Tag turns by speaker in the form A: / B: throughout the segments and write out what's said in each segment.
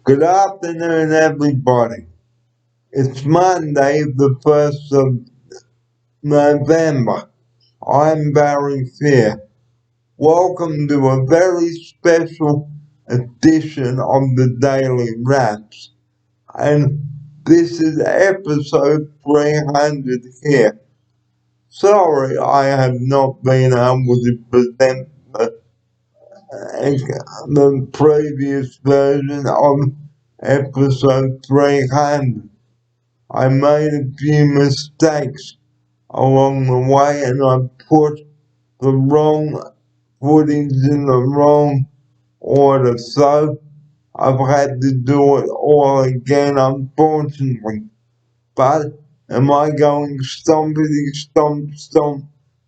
A: Good afternoon, everybody. It's Monday, the 1st of November. I'm Barry Fair. Welcome to a very special edition of the Daily Wraps. And this is episode 300 here. Sorry I have not been able to present the previous version of episode 300. I made a few mistakes along the way and I put the wrong footage in the wrong order, so I've had to do it all again, unfortunately. But am I going stompity stomp stomp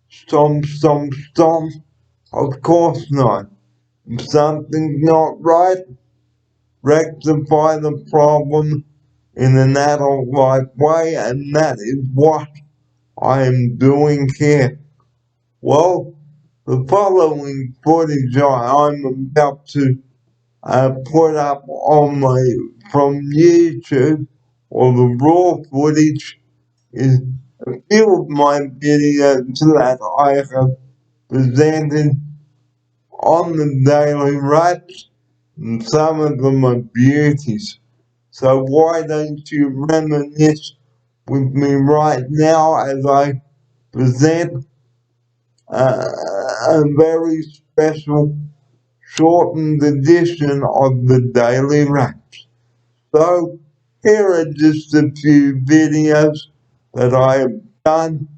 A: stomp stomp stomp? Of course not. If something's not right, rectify the problem in an adult-like way, and that is what I am doing here. Well, the following footage I'm about to put up on from YouTube, or the raw footage, is a few of my videos that I have presented on the Daily Wraps, and some of them are beauties. So why don't you reminisce with me right now as I present a very special shortened edition of the Daily Wraps. So here are just a few videos that I have done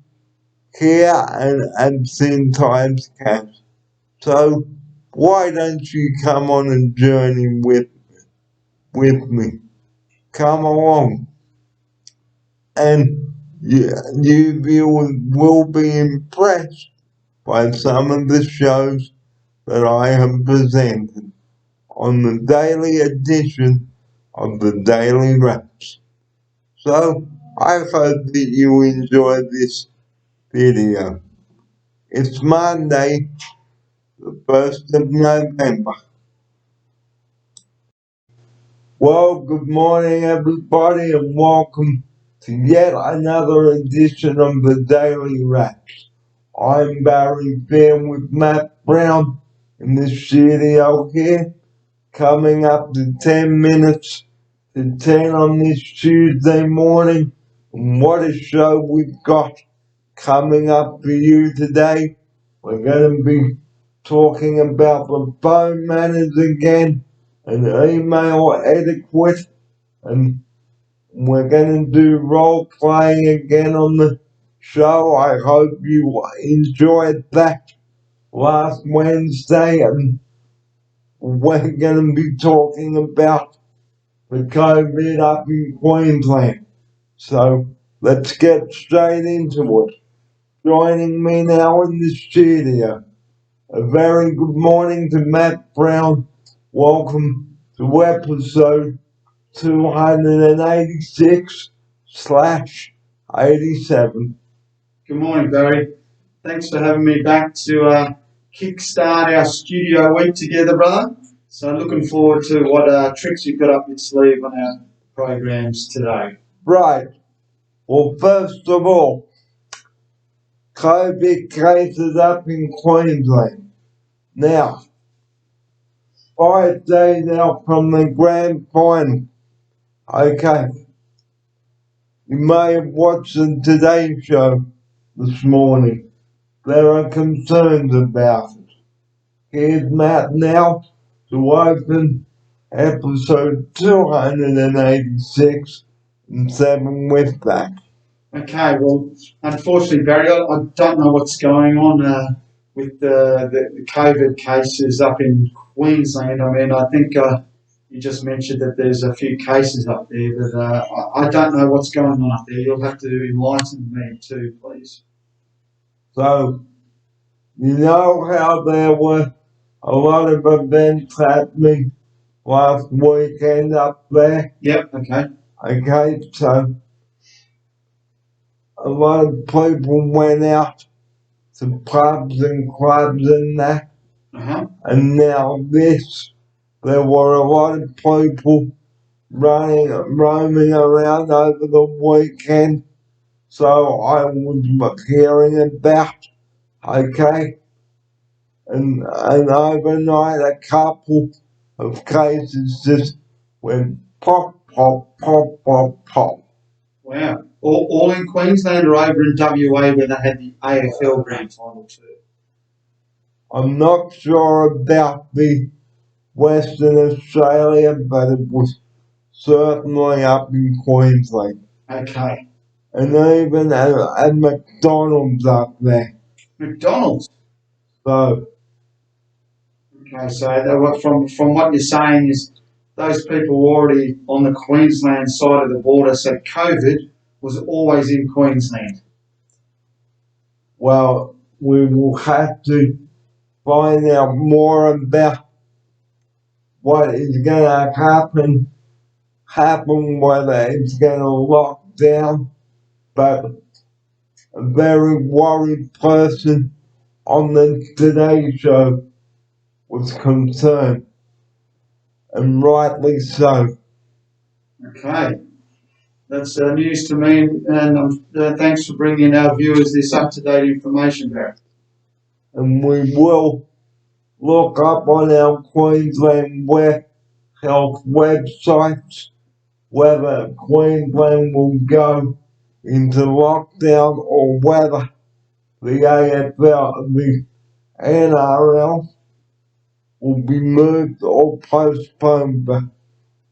A: here and at Sin Times Cast. So why don't you come on a journey with me? Come along. And you will be impressed by some of the shows that I have presented on the daily edition of the Daily Wraps. So I hope that you enjoy this video. It's Monday, the 1st of November. Well, good morning everybody and welcome to yet another edition of the Daily Wraps. I'm Barry Fair with Matt Brown in the studio here, coming up to 10 minutes to 10 on this Tuesday morning. And what a show we've got coming up for you today. We're going to be talking about the phone manners again and email etiquette, and we're going to do role playing again on the show. I hope you enjoyed that last Wednesday, and we're going to be talking about the COVID up in Queensland. So let's get straight into it. Joining me now in the studio, a very good morning to Matt Brown. Welcome to episode 286 slash 87.
B: Good morning, Barry. Thanks for having me back to kickstart our studio week together, brother. So looking forward to what tricks you've got up your sleeve on our programs today.
A: Right. Well, first of all, COVID cases up in Queensland. Now, 5 days out from the grand final. Okay. You may have watched the Today Show this morning. There are concerns about it. Here's Matt now to open episode 286 and 7 with that.
B: Okay, well, unfortunately, Barry, I don't know what's going on with the COVID cases up in Queensland. I mean, I think you just mentioned that there's a few cases up there, but I don't know what's going on up there. You'll have to enlighten me too, please.
A: So, you know how there were a lot of events happening last weekend up there?
B: Yep, okay.
A: Okay, so a lot of people went out to pubs and clubs and that.
B: Uh-huh.
A: And now this, there were a lot of people roaming around over the weekend. So I was hearing about, okay, and overnight a couple of cases just went pop, pop, pop, pop, pop.
B: Wow. All in Queensland or over in WA where they had the AFL grand final too?
A: I'm not sure about the Western Australia, but it was certainly up in Queensland.
B: Okay.
A: And even at McDonald's up there.
B: McDonald's.
A: So,
B: Okay, so from what you're saying is those people were already on the Queensland side of the border, so COVID was always in Queensland.
A: well, we will have to find out more about what is going to happen, whether it's going to lock down. But a very worried person on the Today Show was concerned, and rightly so.
B: Okay, that's news to me, and thanks for bringing our viewers this up-to-date information, Barry.
A: And we will look up on our Queensland Health websites whether Queensland will go into lockdown or whether the AFL, the NRL will be moved or postponed, but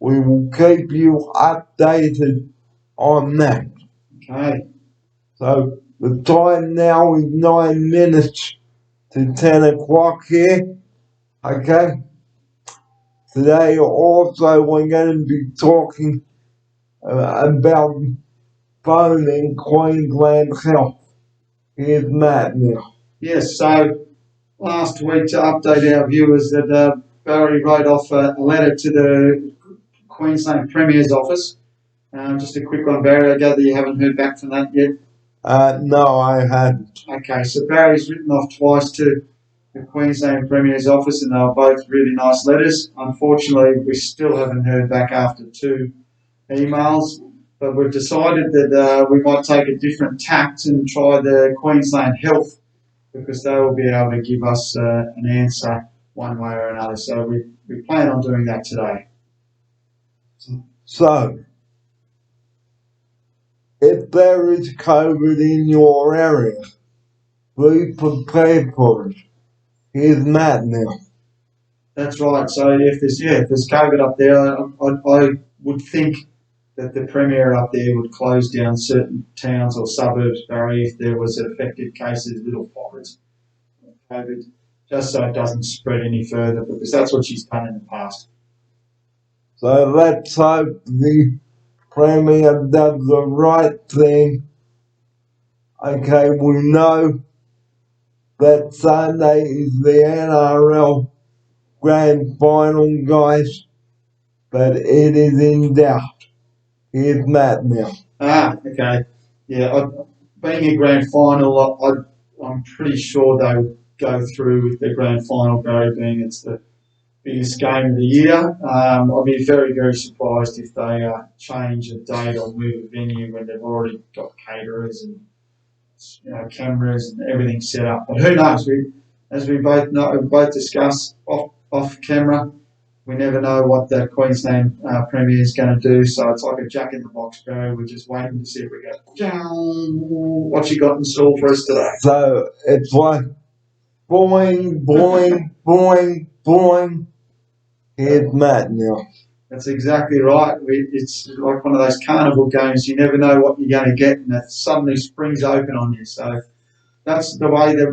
A: we will keep you updated on that.
B: Okay.
A: So the time now is 9 minutes to 10 o'clock here. Okay. Today also we're going to be talking about phoning Queensland Health. Here's Matt now.
B: Yes, so last week to update our viewers that Barry wrote off a letter to the Queensland Premier's office. Just a quick one, Barry. I gather you haven't heard back from that yet.
A: No, I hadn't.
B: Okay, so Barry's written off twice to the Queensland Premier's office, and they were both really nice letters. Unfortunately, we still haven't heard back after 2 emails, but we've decided that we might take a different tact and try the Queensland Health, because they will be able to give us an answer one way or another. So we plan on doing that today.
A: So, if there is COVID in your area, be prepared for it. Here's Matt now.
B: That's right. So if there's COVID up there, I would think that the Premier up there would close down certain towns or suburbs, Barry, if there was affected cases, little pockets of COVID, just so it doesn't spread any further, because that's what she's done in the past.
A: So let's hope the Premier does the right thing. Okay, we know that Sunday is the NRL Grand Final, guys, but it is in doubt. Here's Matt now.
B: Okay. Yeah, being a grand final, I'm pretty sure they would go through with the grand final, Barry, being it's the biggest game of the year. I'd be very, very surprised if they change a date or move a venue when they've already got caterers and cameras and everything set up. But who knows? As we both know, both discussed off camera, we never know what the Queensland Premier is going to do. So it's like a jack in the box, Barry. We're just waiting to see if we go, what you got in store for us today.
A: So it's like boing, boing, boing, boing. Here's Matt now.
B: That's exactly right. It's like one of those carnival games. You never know what you're going to get, and it suddenly springs open on you. So that's the way that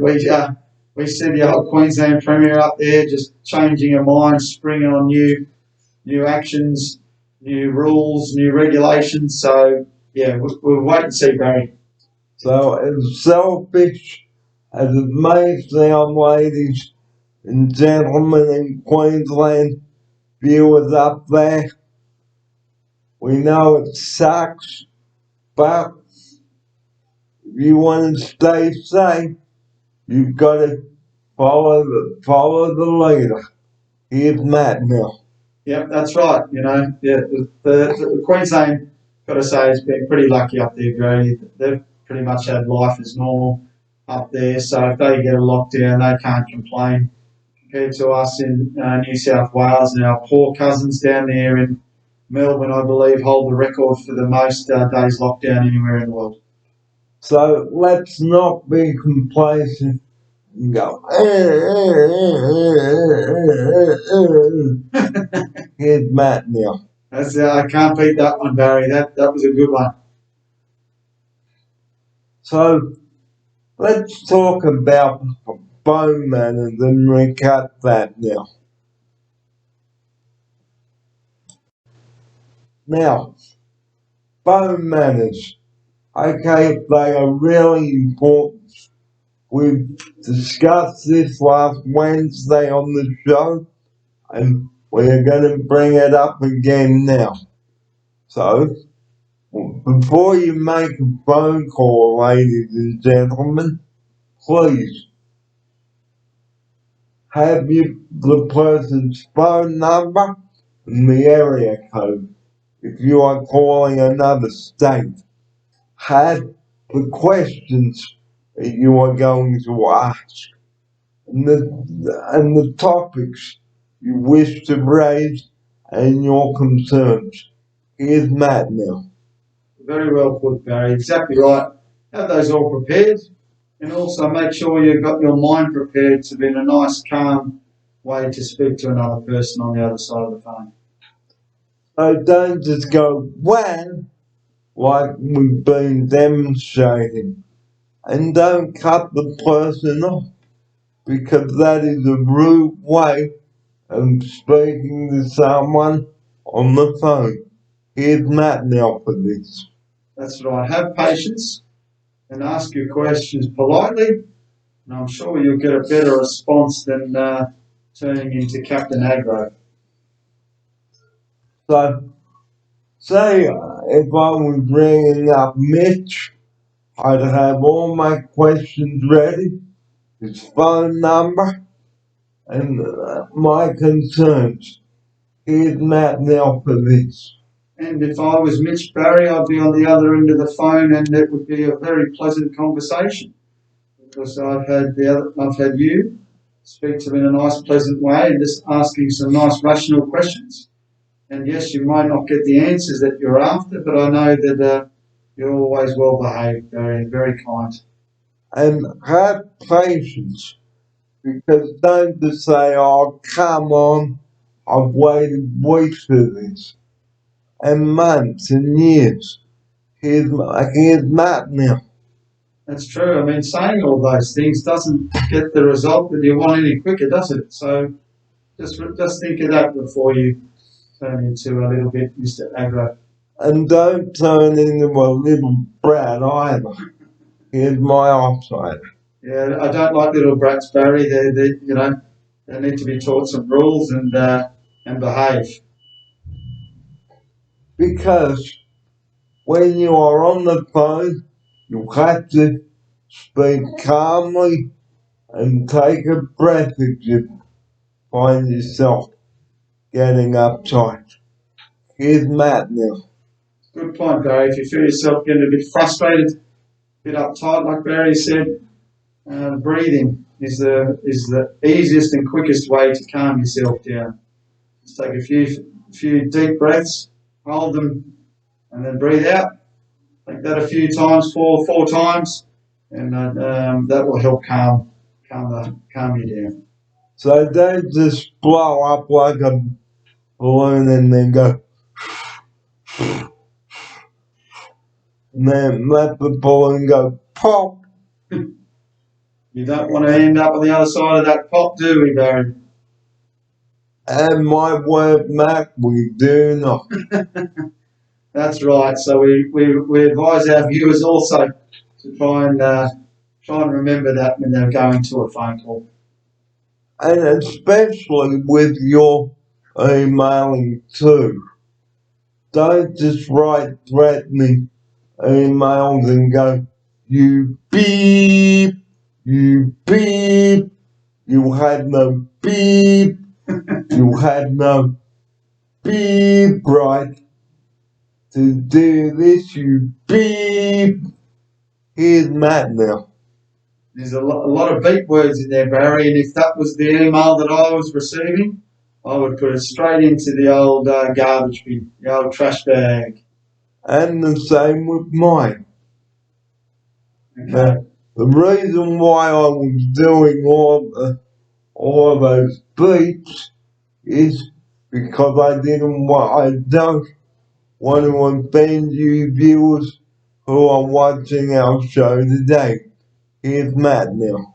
B: we see the old Queensland Premier up there, just changing her mind, springing on new actions, new rules, new regulations. So yeah, we'll wait and see, Barry.
A: So as selfish as it may sound, ladies and gentlemen in Queensland, viewers up there, we know it sucks, but if you want to stay safe, you've got to follow the leader. Here's Matt now.
B: Yep, that's right. You know, yeah, the Queensland, got to say, has been pretty lucky up there, Grady. They've pretty much had life as normal up there. So if they get a lockdown, they can't complain compared to us in New South Wales and our poor cousins down there in Melbourne. I believe hold the record for the most days lockdown anywhere in the world.
A: So let's not be complacent and go, here's Matt now.
B: That's I can't beat that one, Barry. That was a good one.
A: So let's talk about bone manners and recut that now. Now, bone manners. Okay, they are really important. We discussed this last Wednesday on the show, and we're going to bring it up again now. So, before you make a phone call, ladies and gentlemen, please have the person's phone number and the area code if you are calling another state. Have the questions that you are going to ask and the topics you wish to raise and your concerns. Here's Matt now.
B: Very well put, Barry. Exactly right. Have those all prepared, and also make sure you've got your mind prepared to be in a nice, calm way to speak to another person on the other side of the phone.
A: So don't just go wham like we've been demonstrating, and don't cut the person off because that is a rude way of speaking to someone on the phone. Here's Matt now for this.
B: That's right. Have patience and ask your questions politely, and I'm sure you'll get a better response than turning into Captain Agro.
A: So, say if I was ringing up Mitch, I'd have all my questions ready, his phone number, and my concerns. Here's Matt now for this.
B: And if I was Mitch Barry, I'd be on the other end of the phone, and it would be a very pleasant conversation because I've had you speak to me in a nice, pleasant way, and just asking some nice, rational questions. And yes, you might not get the answers that you're after, but I know that you're always well behaved, very, very kind.
A: And have patience because don't just say, oh, come on, I've waited weeks for this, and months and years. Here's Matt now.
B: That's true. I mean, saying all those things doesn't get the result that you want any quicker, does it? So just think of that before you turn into a little bit Mr. Agro.
A: And don't turn into a little brat either. Here's my offside.
B: Yeah, I don't like little brats, Barry. They need to be taught some rules and behave.
A: Because when you are on the phone, you have to speak calmly and take a breath if you find yourself getting uptight. Here's Matt now.
B: Good point, Barry. If you feel yourself getting a bit frustrated, a bit uptight, like Barry said, breathing is the easiest and quickest way to calm yourself down. Just take a few deep breaths, hold them, and then breathe out. Take that a few times, four times, and that will help calm you down.
A: So don't just blow up like a balloon and then go, and then let the balloon go pop.
B: You don't want to end up on the other side of that pop, do we, Barry?
A: And my word, Mac, we do not.
B: That's right. So we advise our viewers also to try and remember that when they're going to a phone call.
A: And especially with your emailing too. Don't just write threatening emails and go, you beep, you beep, you had no beep, you had no beep right. To do this, you beep. Here's Matt now.
B: There's a lot of beep words in there, Barry, and if that was the email that I was receiving, I would put it straight into the old garbage bin, the old trash bag.
A: And the same with mine.
B: Okay.
A: Now, the reason why I was doing all those beeps is because I don't want to offend you viewers who are watching our show today. Here's Matt now.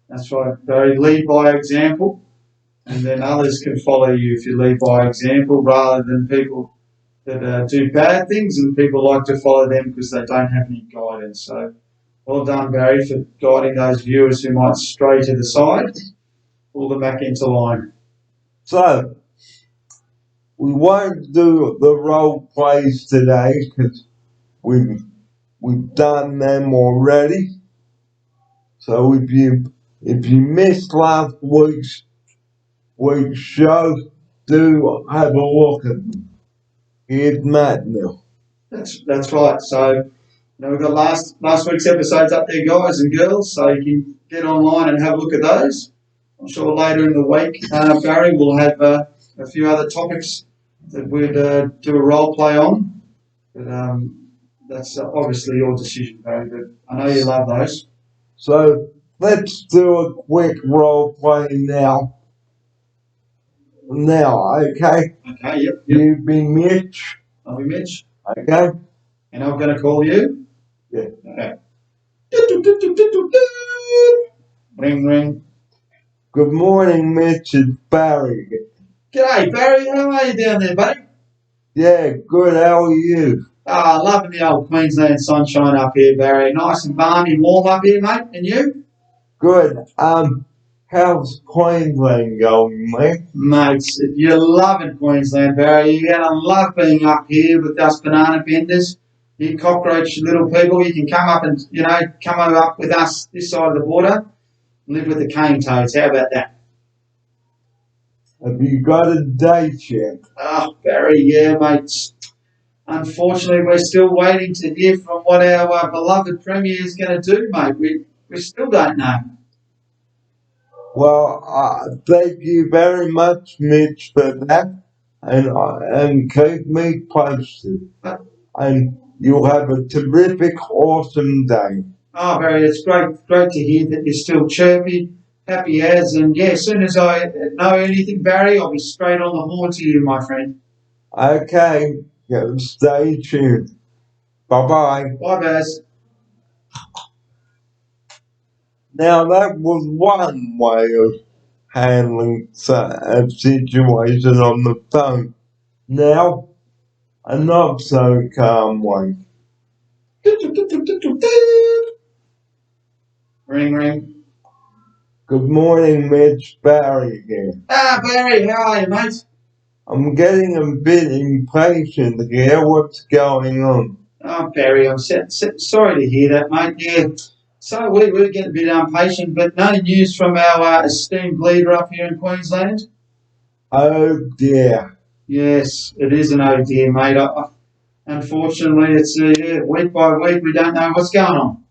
B: That's right, Barry. Lead by example, and then others can follow you if you lead by example rather than people that do bad things and people like to follow them because they don't have any guidance. So, well done, Barry, for guiding those viewers who might stray to the side. Pull them back into line.
A: So, we won't do the role plays today because we've done them already. So if you missed last week's show, do have a look at them. Here's Matt now.
B: That's right. So, we've got last week's episodes up there, guys and girls, so you can get online and have a look at those. I'm sure later in the week, Barry, will have a few other topics that we'd do a role play on. But that's obviously your decision, Barry, but I know you love those.
A: So let's do a quick role play now. Okay?
B: Okay, yep.
A: You be Mitch.
B: I'll be Mitch.
A: Okay?
B: And I'm going to call you?
A: Yeah.
B: Okay. Ring, ring.
A: Good morning, Mitch. It's Barry.
B: G'day, Barry. How are you down there, buddy?
A: Yeah, good. How are you?
B: Loving the old Queensland sunshine up here, Barry. Nice and balmy, warm up here, mate. And you?
A: Good. How's Queensland going, mate?
B: Mates, you're loving Queensland, Barry. You're going to love being up here with us banana benders. You cockroach little people, you can come up and, come up with us this side of the border and live with the cane toads. How about that?
A: Have you got a date yet?
B: Oh, Barry, yeah, mates. Unfortunately, we're still waiting to hear from what our beloved Premier is going to do, mate. We still don't know.
A: Well, thank you very much, Mitch, for that, and keep me posted. And you'll have a terrific, awesome day.
B: Oh, Barry, it's great to hear that you're still chirpy, happy as, and yeah, as soon as I know anything, Barry, I'll be straight on the horn to you, my friend.
A: Okay, stay tuned. Bye-bye.
B: Bye, Baz.
A: Now, that was one way of handling a situation on the phone. Now, a not so calm way.
B: Ring, ring.
A: Good morning, Mitch. Barry here.
B: Barry, how are you, mate?
A: I'm getting a bit impatient here. What's going on?
B: Oh, Barry, I'm sorry to hear that, mate. Yeah, so we're getting a bit impatient, but no news from our esteemed leader up here in Queensland?
A: Oh, dear.
B: Yes, it is an oh dear, mate. Unfortunately, it's week by week, we don't know what's going on.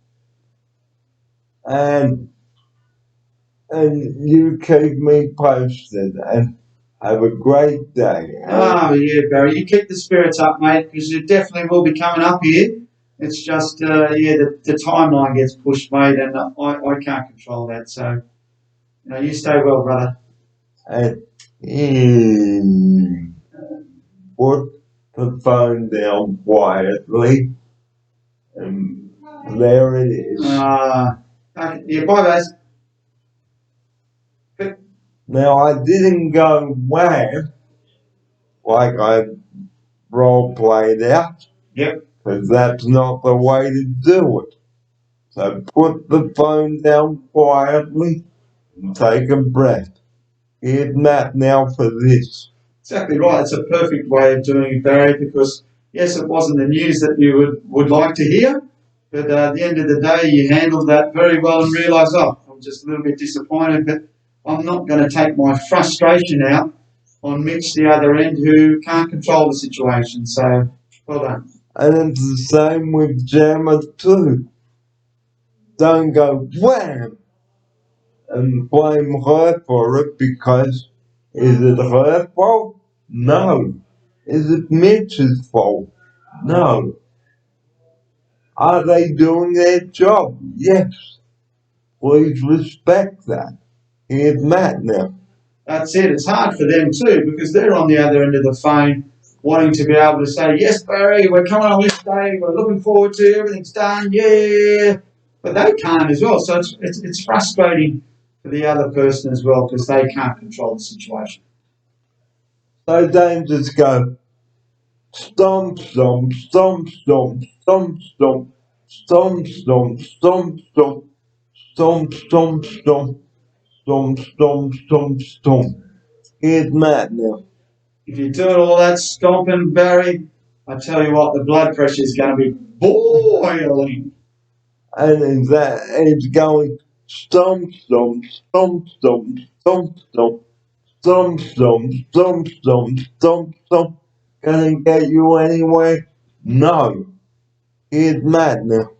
A: And you keep me posted, and have a great day.
B: Oh, yeah, Barry, you keep the spirits up, mate, because you definitely will be coming up here. It's just, the timeline gets pushed, mate, and I can't control that. So, you stay well, brother.
A: And put the phone down quietly, and there it is.
B: Okay, yeah, bye, guys.
A: Now, I didn't go whack like I role played out.
B: Yep.
A: Because that's not the way to do it. So put the phone down quietly and take a breath. Here's Matt now for this.
B: Exactly right. It's a perfect way of doing it, Barry, because, yes, it wasn't the news that you would like to hear, but at the end of the day, you handled that very well and realised, I'm just a little bit disappointed, but I'm not going to take my frustration out on Mitch the other end who can't control the situation. So, well done.
A: And it's the same with Gemma too. Don't go wham and blame her for it because is it her fault? No. Is it Mitch's fault? No. Are they doing their job? Yes. Please respect that. Here's Matt now.
B: That's it. It's hard for them too because they're on the other end of the phone wanting to be able to say, yes, Barry, we're coming on this day, we're looking forward to it, everything's done, yeah. But they can't as well. So it's frustrating for the other person as well because they can't control the situation.
A: So don't just go stomp, stomp, stomp, stomp, stomp, stomp, stomp, stomp, stomp, stomp, stomp, stomp, stomp, stomp, stomp, stomp, stomp. Here's Matt now.
B: If you're doing all that stomping, Barry, I tell you what, the blood pressure is going to be boiling.
A: And it's going stomp, stomp, stomp, stomp, stomp, stomp, stomp, stomp, stomp, stomp, stomp, stomp. Gonna get you anywhere? No. Here's Matt now.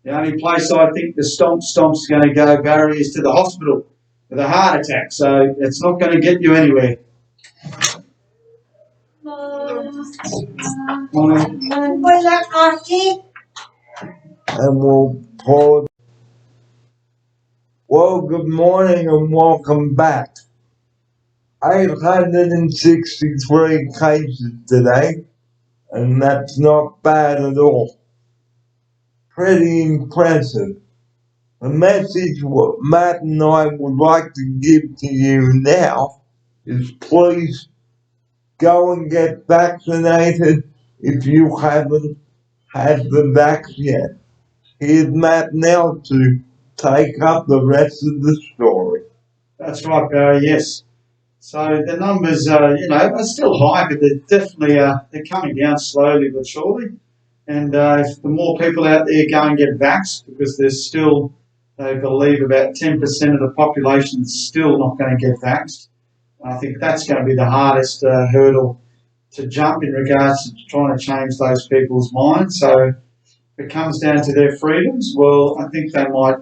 B: The only place I think the stomp's going to go, Barry, is to the hospital with a heart attack. So it's not going to get you anywhere.
A: And we'll pause. Well, good morning and welcome back. 863 cases today, and that's not bad at all. Pretty impressive. The message what Matt and I would like to give to you now is please go and get vaccinated if you haven't had the vaccine yet. Here's Matt now to take up the rest of the story.
B: That's right, Barry, yes. So the numbers, are still high, but they're definitely they're coming down slowly but surely. And if the more people out there go and get vaxxed, because there's still, they believe, about 10% of the population is still not going to get vaxxed. I think that's going to be the hardest hurdle to jump in regards to trying to change those people's minds. So if it comes down to their freedoms, well, I think they might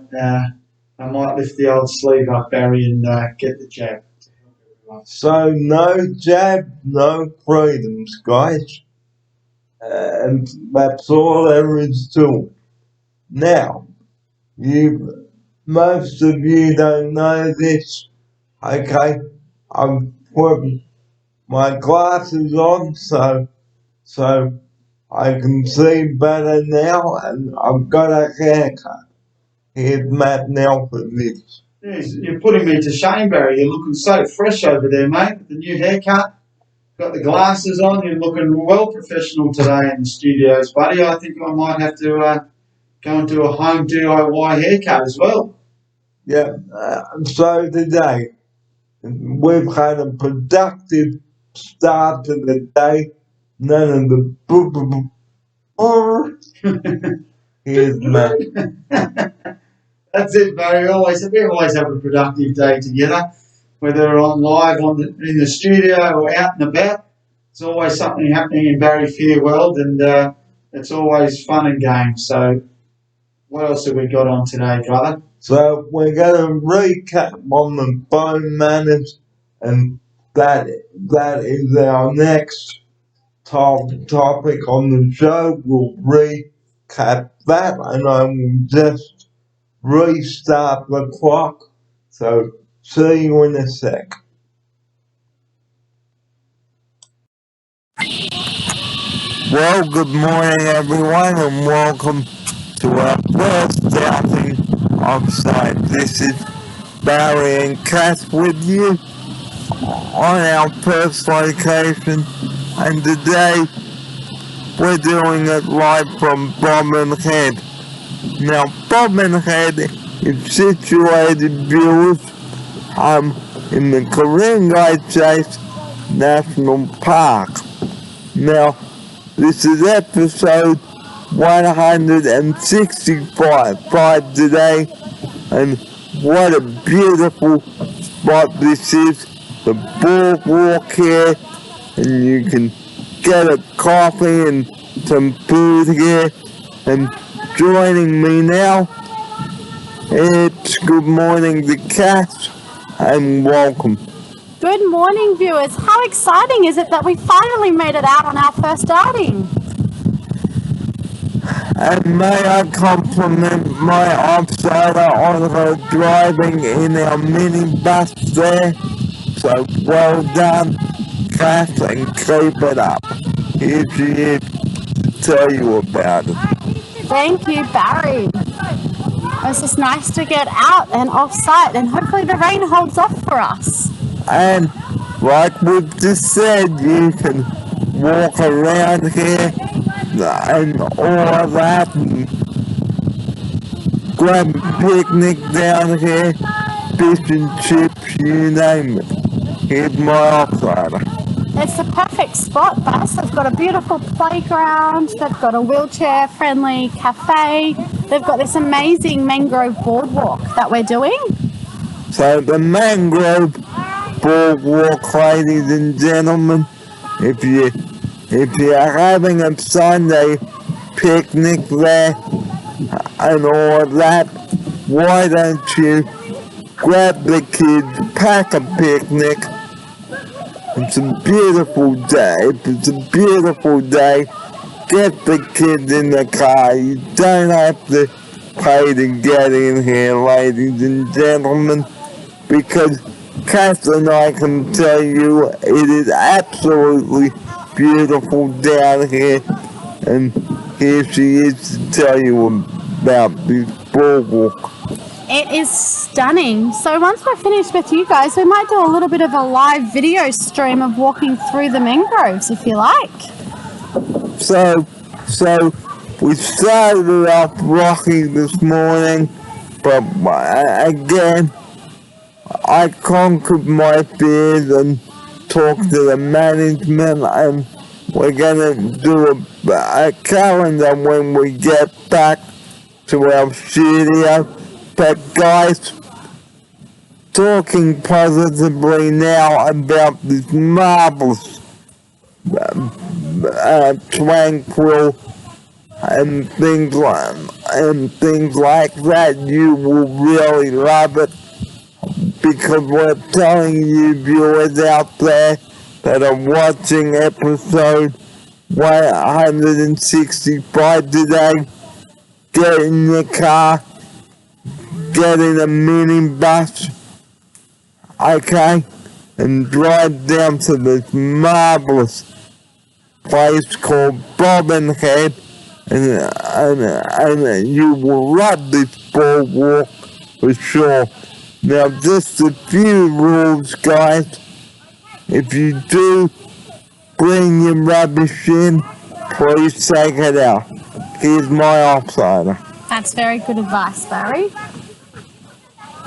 B: lift the old sleeve up, Barry, and get the jab.
A: So no jab, no freedoms, guys. And that's all there is to it. Now, most of you don't know this, okay? I'm putting my glasses on so I can see better now, and I've got a haircut. Here's Matt now for this.
B: Yes, you're putting me to shame, Barry. You're looking so fresh over there, mate, with the new haircut. Got the glasses on. You're looking well professional today in the studios, buddy. I think I might have to go and do a home DIY haircut as well.
A: Yeah, so today, we've had a productive start to the day. None of the Here's Matt.
B: That's it, Barry. We always have a productive day together, whether on live in the studio or out and about. There's always something happening in Barry Fear World, and it's always fun and games. So, what else have we got on today, brother?
A: So we're going to recap on the phone manners, and that is our next topic on the show. We'll recap that, and I will just restart the clock. So see you in a sec. Well, good morning, everyone, and welcome to our first outing offsite. This is Barry and Kath with you on our first location, and today we're doing it live from Bobbin Head. Now, Bobbin Head is situated, viewers, in the Ku-ring-gai Chase National Park. Now, this is episode 165 today, and what a beautiful spot this is. the boardwalk here, and you can get a coffee and some food here. And joining me now, it's Good Morning to Cass, and welcome.
C: Good morning, viewers. How exciting is it that we finally made it out on our first outing?
A: And may I compliment my offsider on her driving in our minibus there. So well done, Cass, and keep it up. Here she is to tell you about it.
C: Thank you, Barry. It's just nice to get out and off-site, and hopefully the rain holds off for us.
A: And like we've just said, you can walk around here and all of that, and grab a picnic down here, fish and chips, you name it. Here's my offsider.
C: It's the perfect spot, Bus. They've got a beautiful playground. They've got a wheelchair-friendly cafe. They've got this amazing mangrove boardwalk that we're doing.
A: So the mangrove boardwalk, ladies and gentlemen, if you're having a Sunday picnic there and all of that, why don't you grab the kids, pack a picnic. It's a beautiful day. It's a beautiful day. Get the kids in the car. You don't have to pay to get in here, ladies and gentlemen, because Cass and I can tell you it is absolutely beautiful down here, and here she is to tell you about this boardwalk.
C: It is stunning. So once we're finished with you guys, we might do a little bit of a live video stream of walking through the mangroves, if you like.
A: So we started off rocky this morning, but again, I conquered my fears and talked to the management, and we're gonna do a calendar when we get back to our studio. But guys, talking positively now about this marvelous tranquil and things like that, you will really love it, because we're telling you viewers out there that are watching episode 165 today, get in your car, get in a minibus, okay, and drive down to this marvelous place called Bobbin Head, and you will love this boardwalk for sure. Now, just a few rules, guys. If you do bring your rubbish in, please take it out. Here's my offsider.
C: That's very good advice, Barry.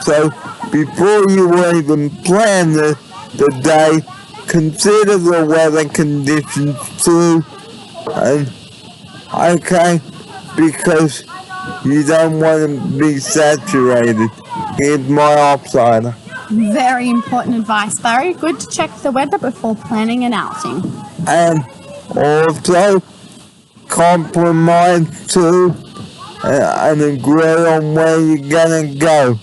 A: So, before you even plan the day, consider the weather conditions too, and okay, because you don't want to be saturated. Here's my offsider.
C: Very important advice, Barry. Good to check the weather before planning an outing.
A: And also, compromise too, and agree on where you're gonna go.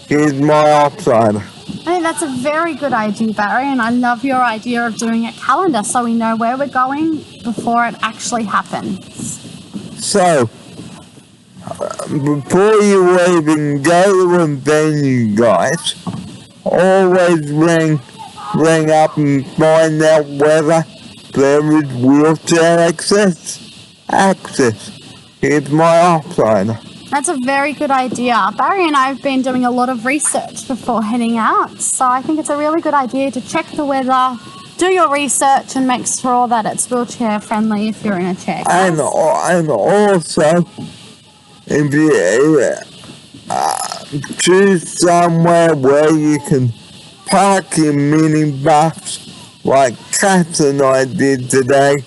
A: Here's my offsider.
C: I think that's a very good idea, Barry, and I love your idea of doing a calendar so we know where we're going before it actually happens.
A: So, before you even go to a venue, guys, always ring up and find out whether there is wheelchair access. Here's my offsider.
C: That's a very good idea. Barry and I have been doing a lot of research before heading out, so I think it's a really good idea to check the weather, do your research, and make sure that it's wheelchair friendly if you're in a chair.
A: And also, if you choose somewhere where you can park your minibus, like Cass and I did today,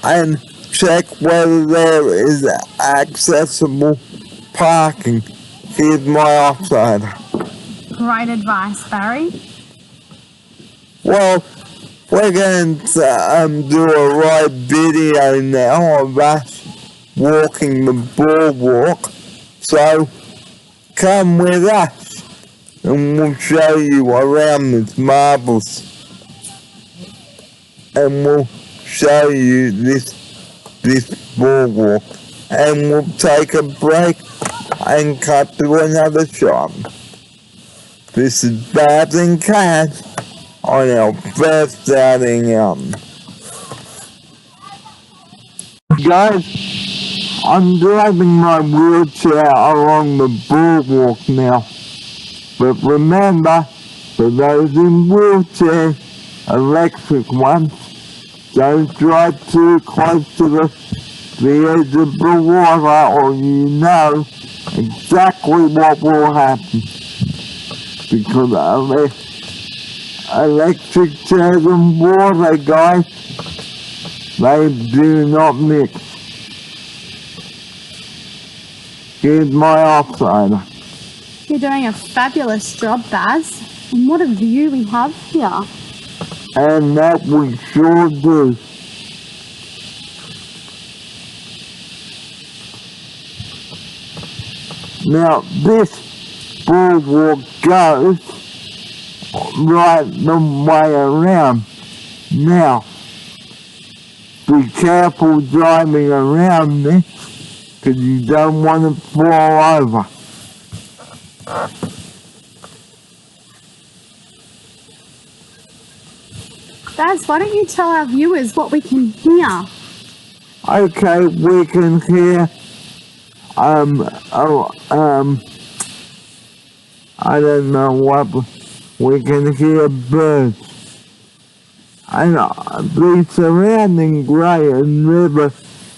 A: and check whether there is accessible parking. Here's my offsider.
C: Great advice, Barry.
A: Well, we're going to do a live video now of us walking the boardwalk. So come with us and we'll show you around this marbles. And we'll show you this boardwalk. And we'll take a break and cut to another shop. This is Babs and Cass on our first outing out. Guys, I'm driving my wheelchair along the boardwalk now. But remember, for those in wheelchairs, electric ones, don't drive too close to the edge of the water or you know exactly what will happen. Because electric chairs and water, guys, they do not mix. Here's my offsider.
C: You're doing a fabulous job, Baz. And what a view we have here.
A: And that we sure do. Now this boardwalk goes right the way around. Now, be careful driving around this, because you don't want to fall over.
C: Baz, why don't you tell our viewers what we can hear?
A: Okay, we can hear, I don't know what, we can hear birds. And the surrounding Graham River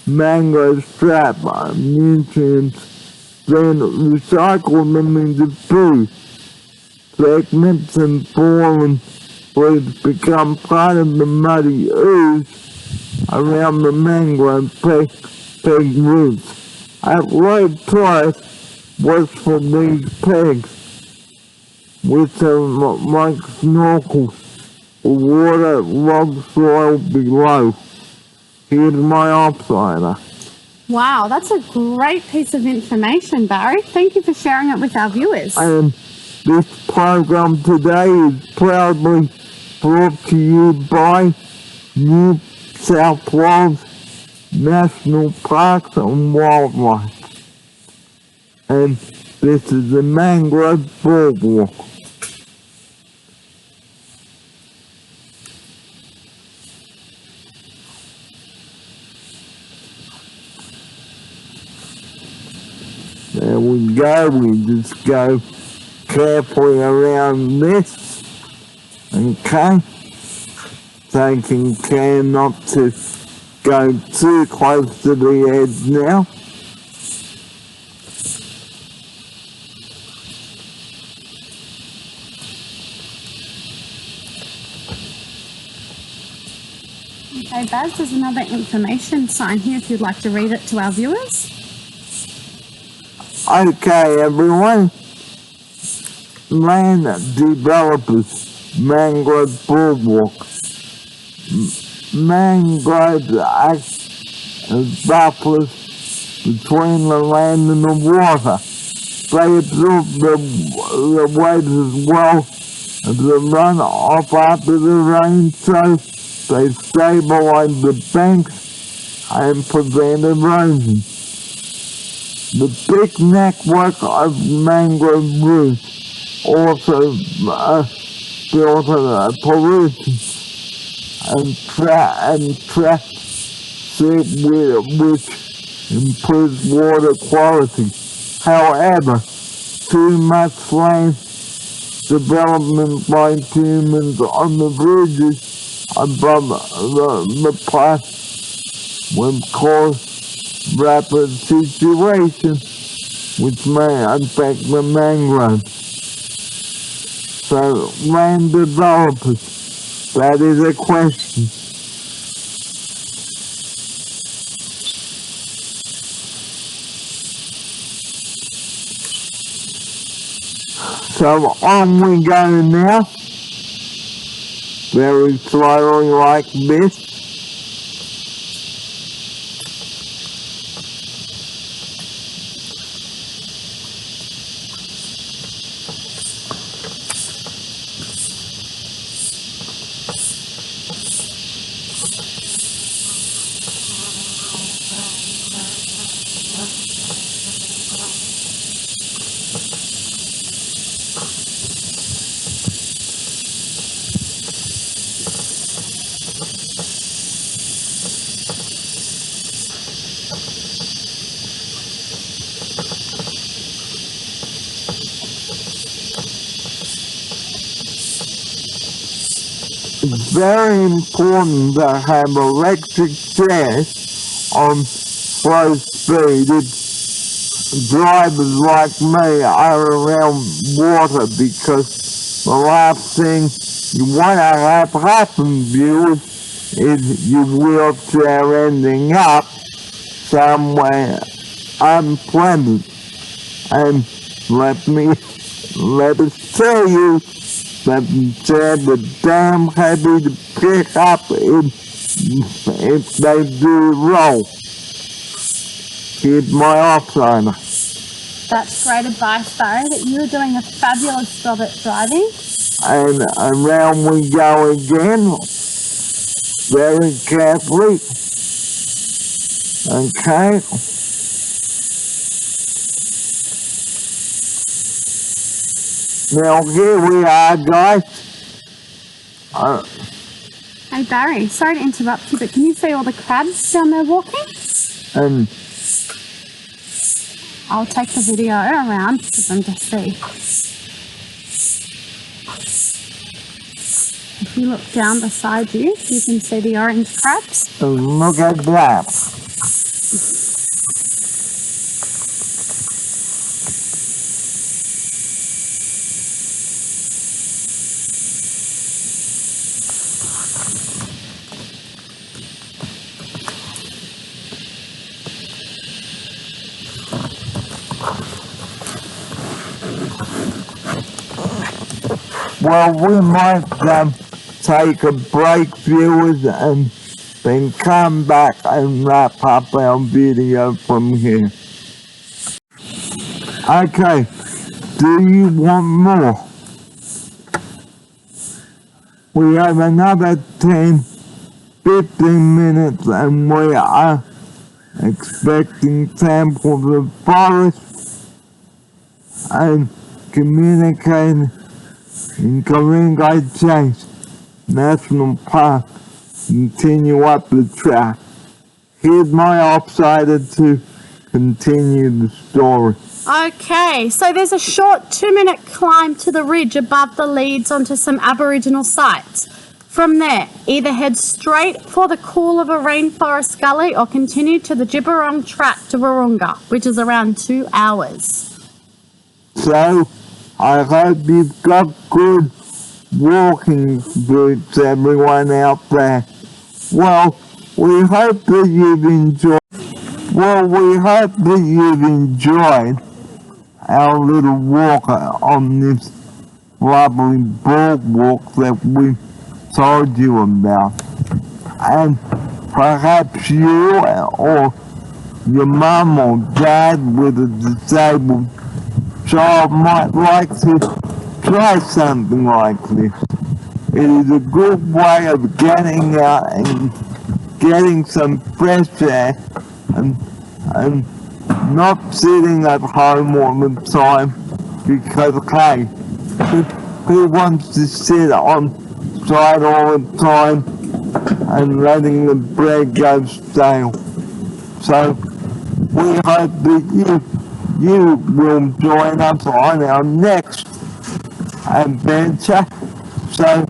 A: mangrove strap nutrients, then recycle them into food. Fragments and fallen leaves become part of the muddy ooze around the mangrove peg roots. At low price was for these pegs, which are like snorkels. The water loves soil below. Here's my offsider.
C: Wow, that's a great piece of information, Barry. Thank you for sharing it with our viewers.
A: And this program today is proudly brought to you by New South Wales National Parks and Wildlife. And this is the Mangrove Boardwalk. There we go, we just go carefully around this, okay? Taking care not to go too close to the edge now.
C: Okay, Baz, there's another information sign here if you'd like to read it to our viewers.
A: Okay, everyone. Land developers, mangrove boardwalk. Mangroves act as buffers between the land and the water. They absorb the waves as well as the runoff after the rain, so they stabilize the banks and prevent erosion. The big network of mangrove roots also filter pollution and trap which improves water quality. However, too much land development by humans on the bridges above the path will cause rapid situation which may affect the mangroves. So land developers, that is a question. So on we go now. very slowly like this. It's very important to have electric chairs on slow speed if drivers like me are around water, because the last thing you want to have happen, viewers, is your wheelchair ending up somewhere unpleasant. And let us tell you that the chairs are damn heavy to pick up if they do roll. Here's my offsider.
C: That's great advice, Barry, that you're doing a fabulous job at driving.
A: And around we go again, very carefully. Okay. Now here we are, guys.
C: Hey Barry, sorry to interrupt you, but can you see all the crabs down there walking?
A: And
C: I'll take the video around for them to see. If you look down beside you, you can see the orange crabs.
A: look at that. Well, we might take a break, viewers, and then come back and wrap up our video from here. Okay, do you want more? We have another 10, 15 minutes and we are expecting samples of forest and communicating in Ku-ring-gai Chase National Park. Continue up the track. Here's my offsider to continue the story.
C: Okay, so there's a short 2-minute climb to the ridge above the leads onto some Aboriginal sites. From there, either head straight for the cool of a rainforest gully or continue to the Jibberong track to Wahroonga, which is around 2 hours.
A: So, I hope you've got good walking boots, everyone out there. Well, we hope that you've enjoyed our little walk on this lovely boardwalk that we told you about. And perhaps you or your mum or dad with a disabled child might like to try something like this. It is a good way of getting out and getting some fresh air and not sitting at home all the time, because hey, who wants to sit on side all the time and letting the bread go stale? So we hope that you will join us on our next adventure. So,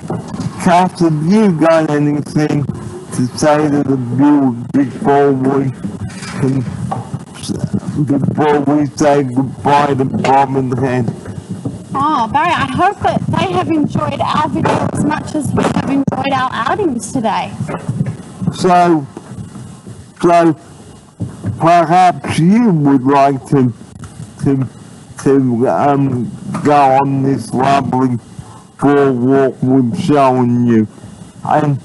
A: Cass, have you got anything to say to the viewers before we say goodbye to Bob and Hen?
C: Oh, Barry, I hope that they have enjoyed our video as much as we have enjoyed our outings today.
A: So perhaps you would like to go on this lovely boardwalk we've shown you. And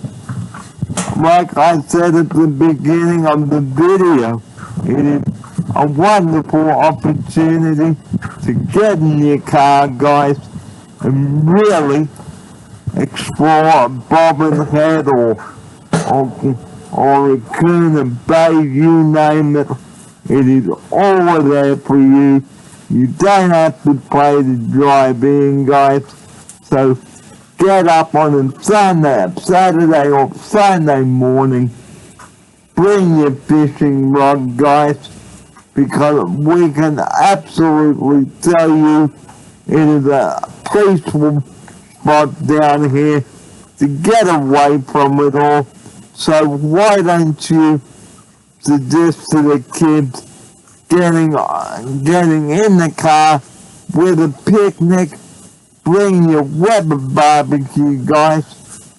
A: like I said at the beginning of the video, it is a wonderful opportunity to get in your car, guys, and really explore Bobbin Head or Raccoon Bay, you name it. It is all there for you. You don't have to pay to drive in, guys. So get up on a Saturday or Sunday morning. Bring your fishing rod, guys, because we can absolutely tell you it is a peaceful spot down here to get away from it all. So why don't you suggest to the kids getting in the car with a picnic? Bring your Weber barbecue, guys,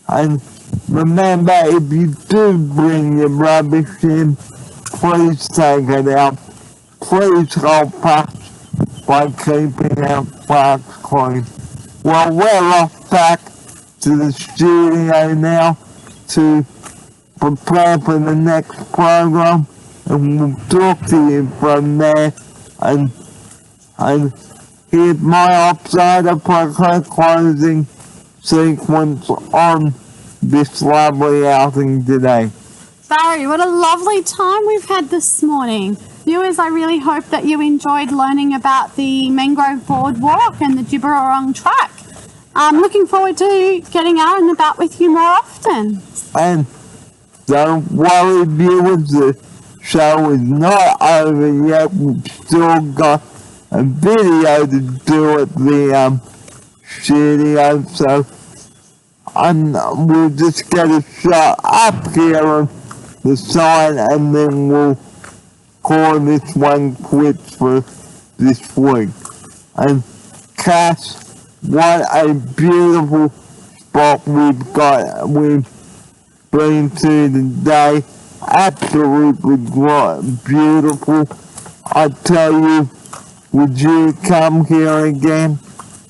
A: and remember, if you do bring your rubbish in, please take it out. Please help us by keeping our parks clean. Well, we're off back to the studio now to prepare for the next program, and we'll talk to you from there. And here's my outsider for her closing sequence on this lovely outing today.
C: Barry, what a lovely time we've had this morning. Viewers, I really hope that you enjoyed learning about the Mangrove Boardwalk and the Jibberarong Track. I'm looking forward to getting out and about with you more often.
A: And don't worry, viewers, the show is not over yet. We've still got a video to do at the studio, so we'll just get a shot up here on the side, and then we'll call this one quits for this week. And Cass, what a beautiful spot we've been to today. Absolutely beautiful. I tell you, would you come here again?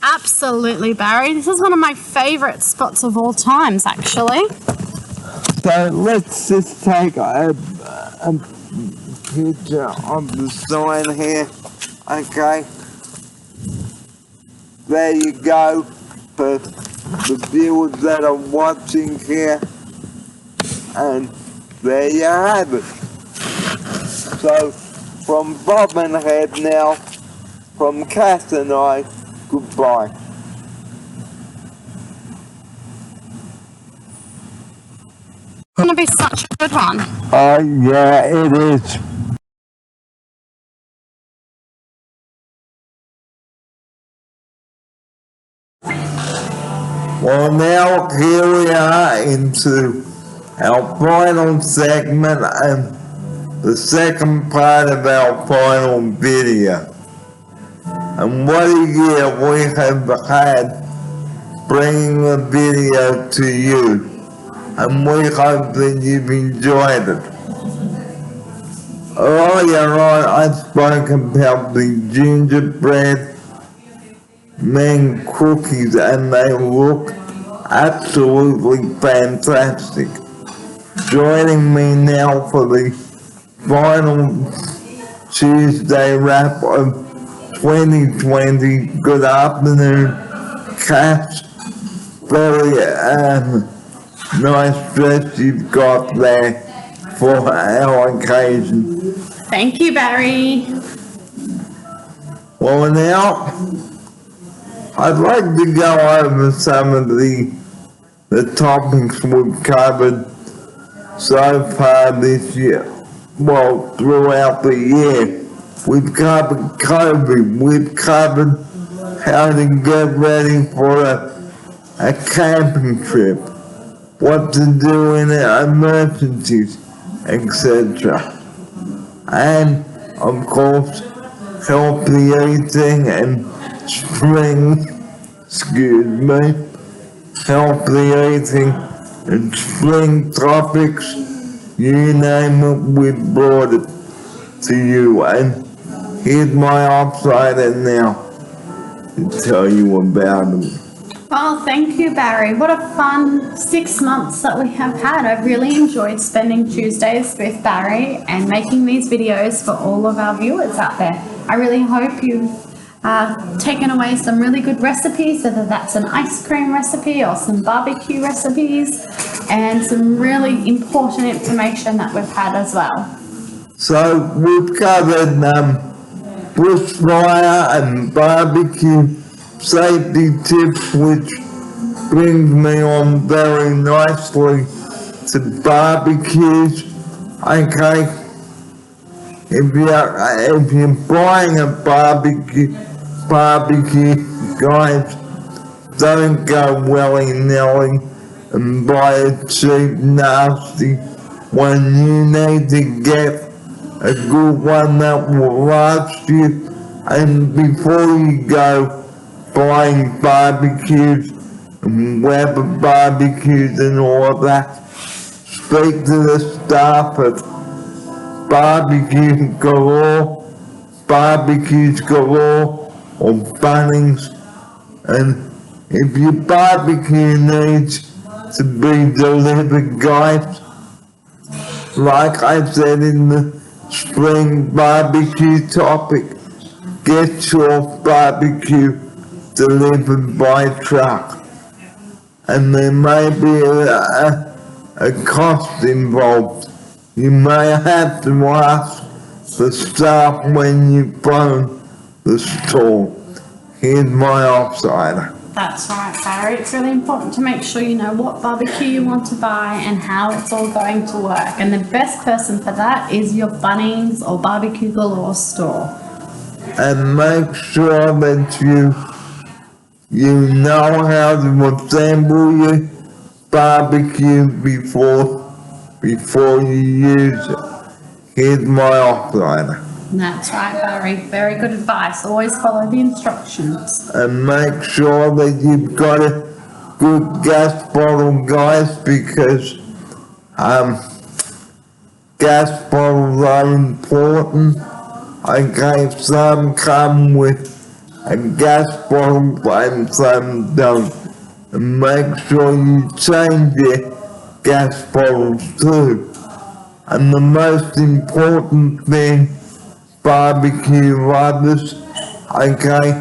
C: Absolutely, Barry. This is one of my favourite spots of all times, actually.
A: So let's just take a picture of the sign here. Okay. There you go for the viewers that are watching here. And there you have it. So from Bobbin Head now, from Cass and I, goodbye.
C: It's going to be such a good one.
A: Oh yeah, it is. Well, now here we are into our final segment and the second part of our final video. And what a year we have had bringing the video to you. And we hope that you've enjoyed it. Earlier on, I spoke about the gingerbread men cookies, and they look absolutely fantastic. Joining me now for the final Tuesday wrap of 2020. Good afternoon, Cass. Very nice dress you've got there for our occasion.
C: Thank you, Barry.
A: Well, now I'd like to go over some of the topics we've covered so far this year. Well, throughout the year. We've covered COVID. We've covered how to get ready for a camping trip, what to do in emergencies, etc. And, of course, healthy eating and healthy eating and spring topics, you name it, we brought it to you. And here's my outsider now to tell you about them.
C: Oh, thank you, Barry. What a fun 6 months that we have had. I've really enjoyed spending Tuesdays with Barry and making these videos for all of our viewers out there. I really hope you've taken away some really good recipes, whether that's an ice cream recipe or some barbecue recipes, and some really important information that we've had as well.
A: So we've covered bushfire and barbecue safety tips, which brings me on very nicely to barbecues. Okay, if you're buying a barbecue, guys, don't go willy-nilly and buy a cheap, nasty one. You need to get a good one that will last you, and before you go buying barbecues and Weber barbecues and all of that, speak to the staff at Barbecues Galore or Bunnings, and if your barbecue needs to be delivered, guys, like I said in the spring barbecue topic, get your barbecue delivered by truck, and there may be a cost involved. You may have to ask the staff when you phone the store. Here's my offsider.
C: That's right, Barry. It's really important to make sure you know what barbecue you want to buy and how it's all going to work. And the best person for that is your Bunnings or Barbecue Galore store.
A: And make sure that you know how to assemble your barbecue before you use it. Here's my offsider.
C: That's right, Barry. Very good advice. Always follow the instructions.
A: And make sure that you've got a good gas bottle, guys, because gas bottles are important. Okay, some come with a gas bottle and some don't. And make sure you change your gas bottles too. And the most important thing, barbecue lovers, okay,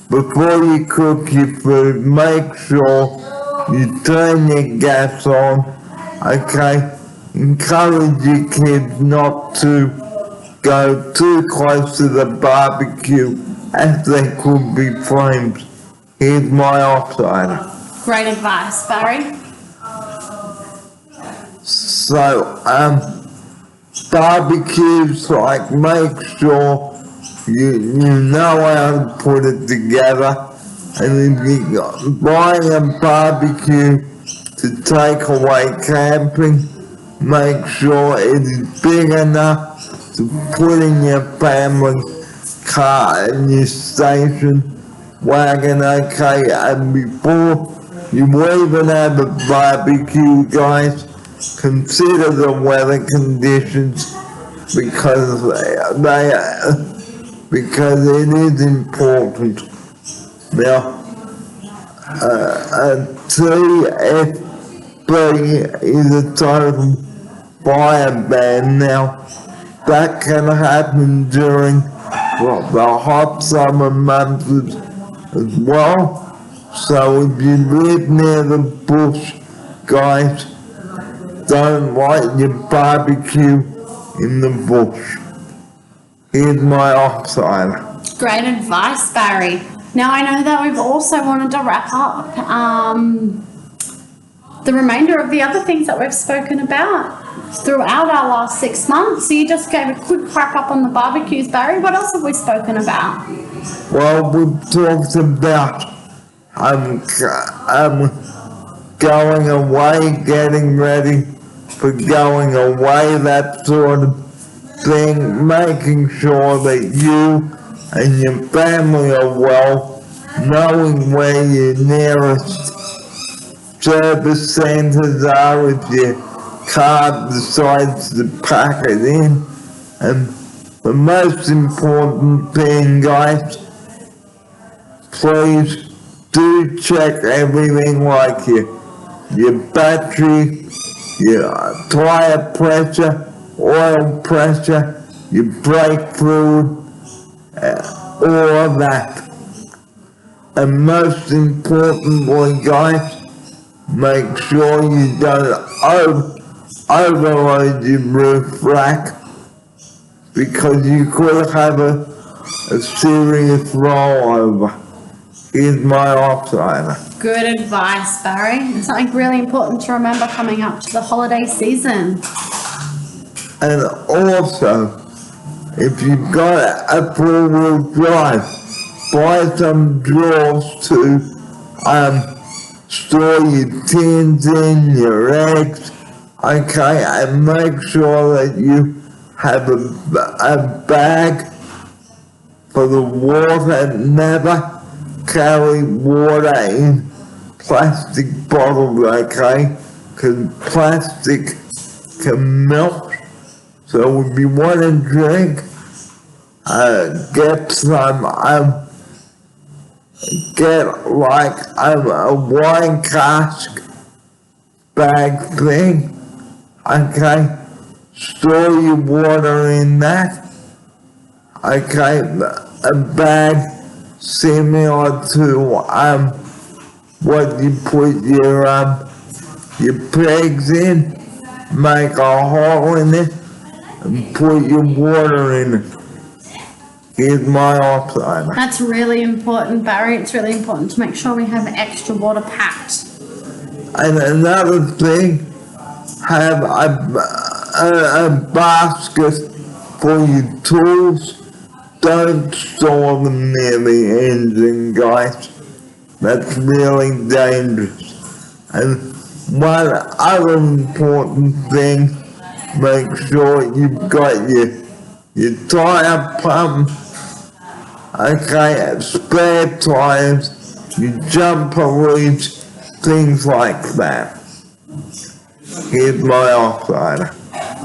A: before you cook your food, make sure you turn your gas on, okay. Encourage your kids not to go too close to the barbecue, as there could be flames. Here's my offsider.
C: Great advice, Barry.
A: So, barbecues, like, make sure you know how to put it together. And if you're buying a barbecue to take away camping, make sure it is big enough to put in your family car and your station wagon, okay. And before you even have a barbecue, guys, consider the weather conditions, because it is important. Now, TFB is a total fire ban. Now, that can happen during the hot summer months as well. So if you live near the bush, guys, don't light your barbecue in the bush. Here's my offsider.
C: Great advice, Barry. Now I know that we've also wanted to wrap up the remainder of the other things that we've spoken about throughout our last 6 months. So you just gave a quick wrap up on the barbecues, Barry. What else have we spoken about?
A: Well, we've talked about going away, getting ready for going away, that sort of thing, making sure that you and your family are well, knowing where your nearest service centers are if your car decides to pack it in. And the most important thing, guys, please do check everything like your battery, your tire pressure, oil pressure, your brake fluid, all of that. And most importantly, guys, make sure you don't overload your roof rack, because you could have a serious rollover. Here's my offsider.
C: Good advice, Barry. It's something really important to remember coming up to the holiday season.
A: And also, if you've got a four-wheel drive, buy some drawers to store your tins in, your eggs, okay, and make sure that you have a bag for the water. Never carry water in plastic bottles, okay, because plastic can melt. So if you want to drink, get some, get like a wine cask bag thing, okay, store your water in that, okay, a bag similar to what you put your pigs in, make a hole in it, and put your water in it. Here's my offsider.
C: That's really important, Barry. It's really important to make sure we have extra water packed.
A: And another thing, have a basket for your tools. Don't store them near the engine, guys. That's really dangerous. And one other important thing, make sure you've got your tire pump, okay, spare tires, your jumper leads, things like that. Here's my offsider.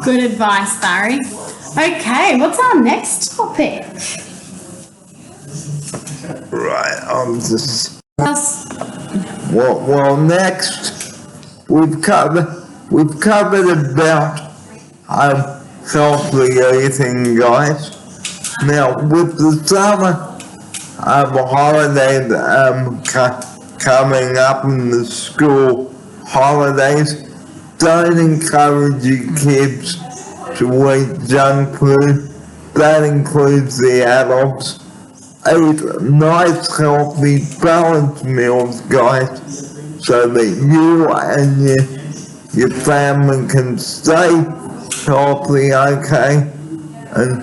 C: Good advice, Barry. Okay, what's our next topic?
A: Right, just
C: Yes.
A: well, next we've covered about healthy eating, guys. Now with the summer holidays coming up in the school holidays, don't encourage your kids to eat junk food. That includes the adults. Eat nice, healthy, balanced meals, guys, so that you and your family can stay healthy, okay? And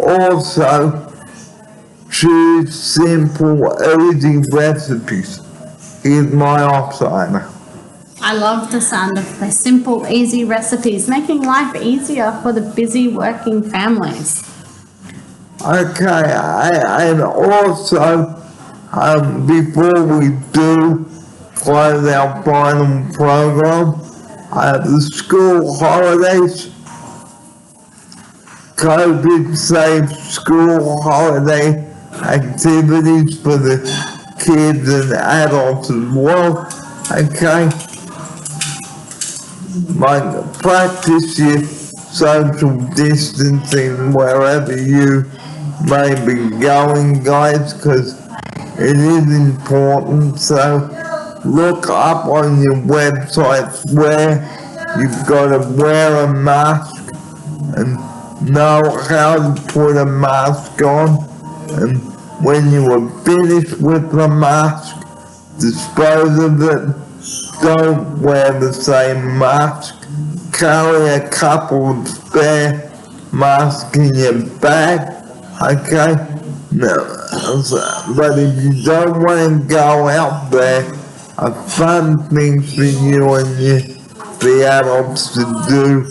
A: also choose simple, easy recipes. Here's my offsider.
C: I love the sound of the simple, easy recipes, making life easier for the busy working families.
A: Okay, and also, before we do close our final program, the school holidays, COVID-safe school holiday activities for the kids and adults as well, okay? Like, practice your social distancing wherever you may be going, guys, because it is important. So look up on your websites where you've got to wear a mask and know how to put a mask on, and when you are finished with the mask, dispose of it. Don't wear the same mask. Carry a couple of spare masks in your bag, okay? No, but if you don't want to go out there, a fun thing for you and the adults to do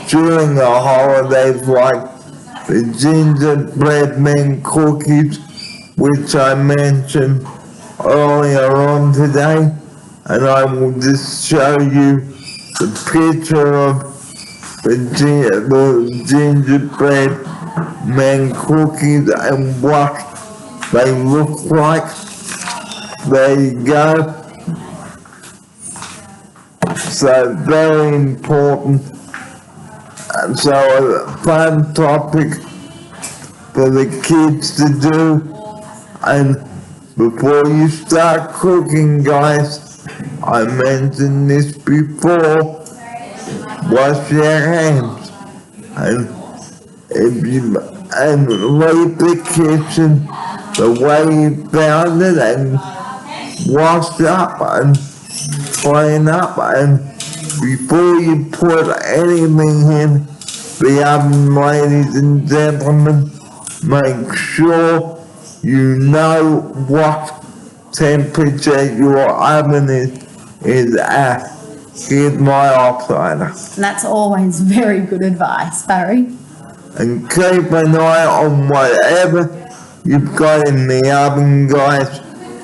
A: during the holidays, like the gingerbread men cookies, which I mentioned earlier on today, and I will just show you the picture of the gingerbread men cookies and what they look like. There you go. So very important. And so a fun topic for the kids to do. And before you start cooking, guys, I mentioned this before, wash your hands. And if you leave the kitchen the way you found it and wash up and clean up, and before you put anything in the oven, ladies and gentlemen, make sure you know what temperature your oven is at. Here's my offsider.
C: And that's always very good advice, Barry.
A: And keep an eye on whatever you've got in the oven, guys,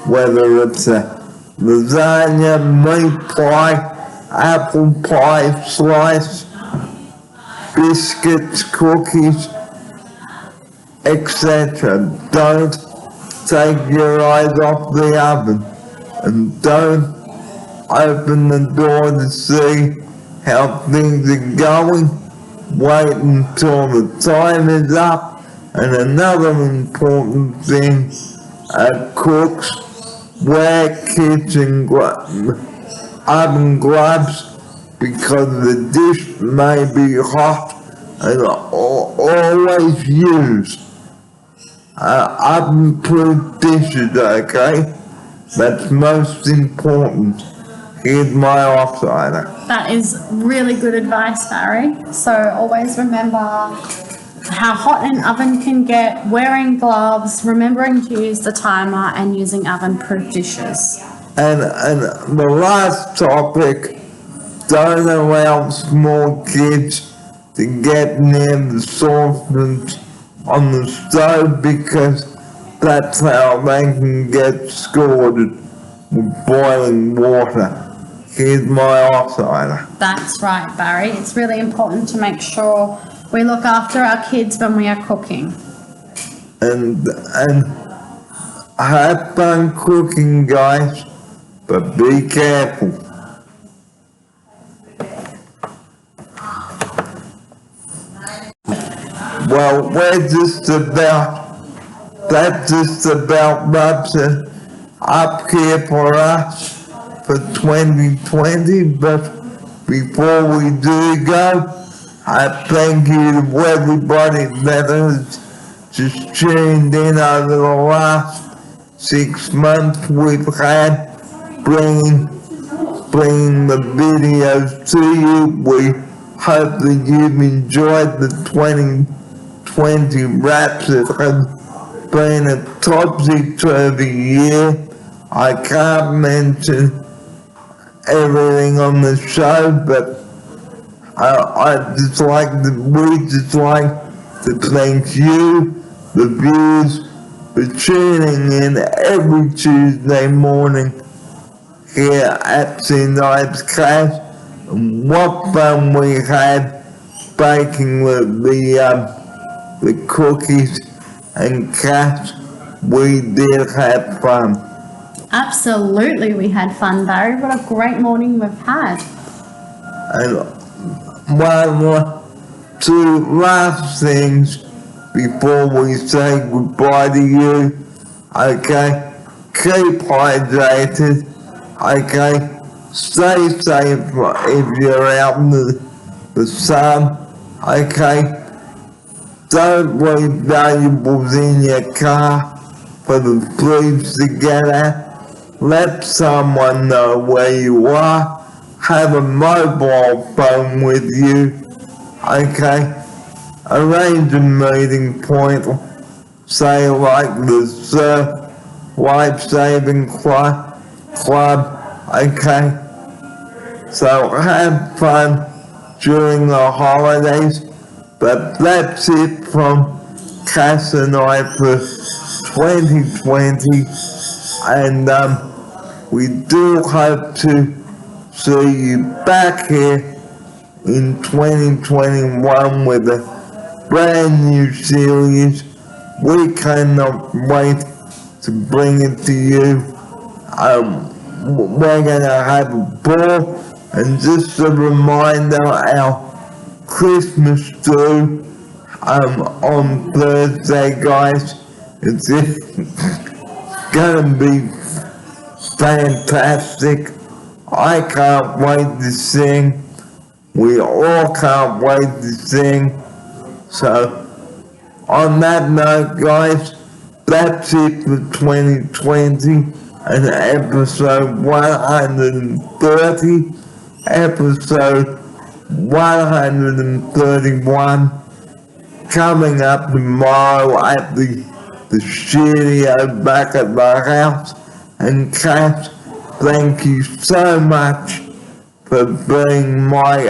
A: whether it's a lasagna, meat pie, apple pie slice, biscuits, cookies, etc. Don't take your eyes off the oven, and don't open the door to see how things are going. Wait until the time is up. And another important thing, cooks, wear oven gloves, because the dish may be hot, and always use oven-proof dishes, okay? That's most important. Here's my offsider.
C: That is really good advice, Barry. So always remember how hot an oven can get, wearing gloves, remembering to use the timer, and using oven-proof dishes.
A: And the last topic, don't allow small kids to get near the saucepans on the stove, because that's how they can get scalded with boiling water. Here's my offsider. That's
C: right, Barry. It's really important to make sure we look after our kids when we are cooking.
A: And have fun cooking, guys, but be careful. Well, that just about wraps it up here for us for 2020, but before we do go, I thank you to everybody that has just tuned in over the last 6 months we've had, bringing the videos to you. We hope that you've enjoyed the 2020 wraps. It has been a topsy-turvy year. I can't mention everything on the show, but we just like to thank you, the viewers, for tuning in every Tuesday morning here at St. Ives Cash. And what fun we had baking the cookies and cats. We did have fun.
C: Absolutely, we had fun, Barry. What a great morning we've had.
A: And one or two last things before we say goodbye to you. Okay, keep hydrated. Okay, stay safe if you're out in the sun. Okay, don't leave valuables in your car for the thieves to get at. Let someone know where you are. Have a mobile phone with you. Okay, arrange a meeting point, say like the Surf Life Saving Club. Okay, so have fun during the holidays. But that's it from Cass and I for 2020, and we do hope to see you back here in 2021 with a brand new series. We cannot wait to bring it to you. We're gonna have a ball, and just a reminder, our Christmas do on Thursday, guys. It's gonna be fantastic. I can't wait to sing. We all can't wait to sing. So, on that note, guys, that's it for 2020 and episode 130, episode 131, coming up tomorrow at the studio back at the house. And Kat, thank you so much for being my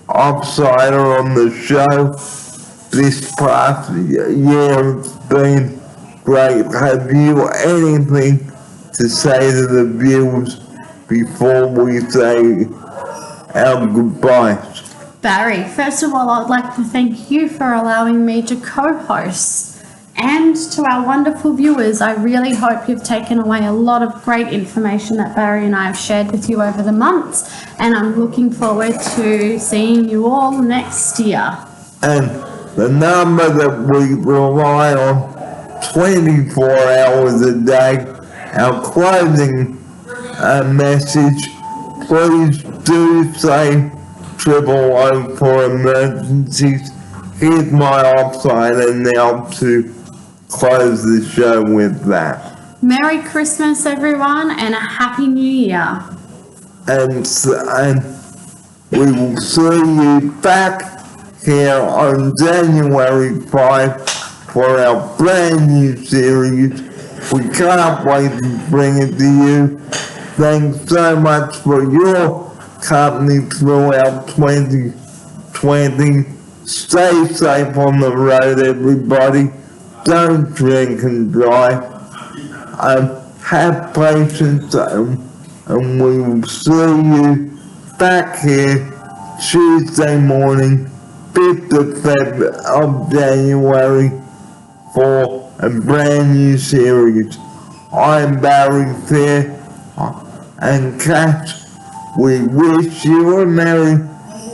A: offsider on the show. This past year has been great. Have you anything to say to the viewers before we say our goodbyes?
C: Barry, first of all, I'd like to thank you for allowing me to co-host. And to our wonderful viewers, I really hope you've taken away a lot of great information that Barry and I have shared with you over the months. And I'm looking forward to seeing you all next year.
A: And the number that we rely on 24 hours a day, our closing message, please do say 000 for emergencies. Here's my offsider now to close the show with that.
C: Merry Christmas, everyone, and a Happy New Year.
A: And we will see you back here on January 5 for our brand new series. We can't wait to bring it to you. Thanks so much for your company throughout 2020. Stay safe on the road, everybody. Don't drink and drive. Have patience, and we will see you back here Tuesday morning, 5th of January, for a brand new series. I'm Barry Fair, and Kat, we wish you a Merry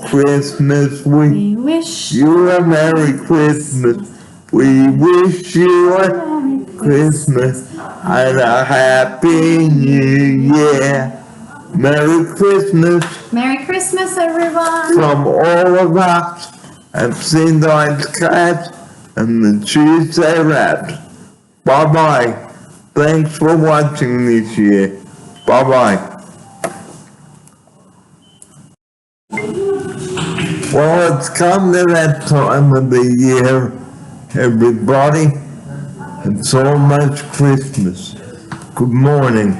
A: Christmas. We
C: wish
A: you a Merry Christmas. We wish you a Christmas and a Happy New Year. Merry Christmas
C: Merry Christmas, everyone.
A: from all of us at St. Ives Cat and the Tuesday Raps. Bye-bye. Thanks for watching this year. Bye-bye. Well, it's come to that time of the year, everybody. It's almost Christmas. Good morning.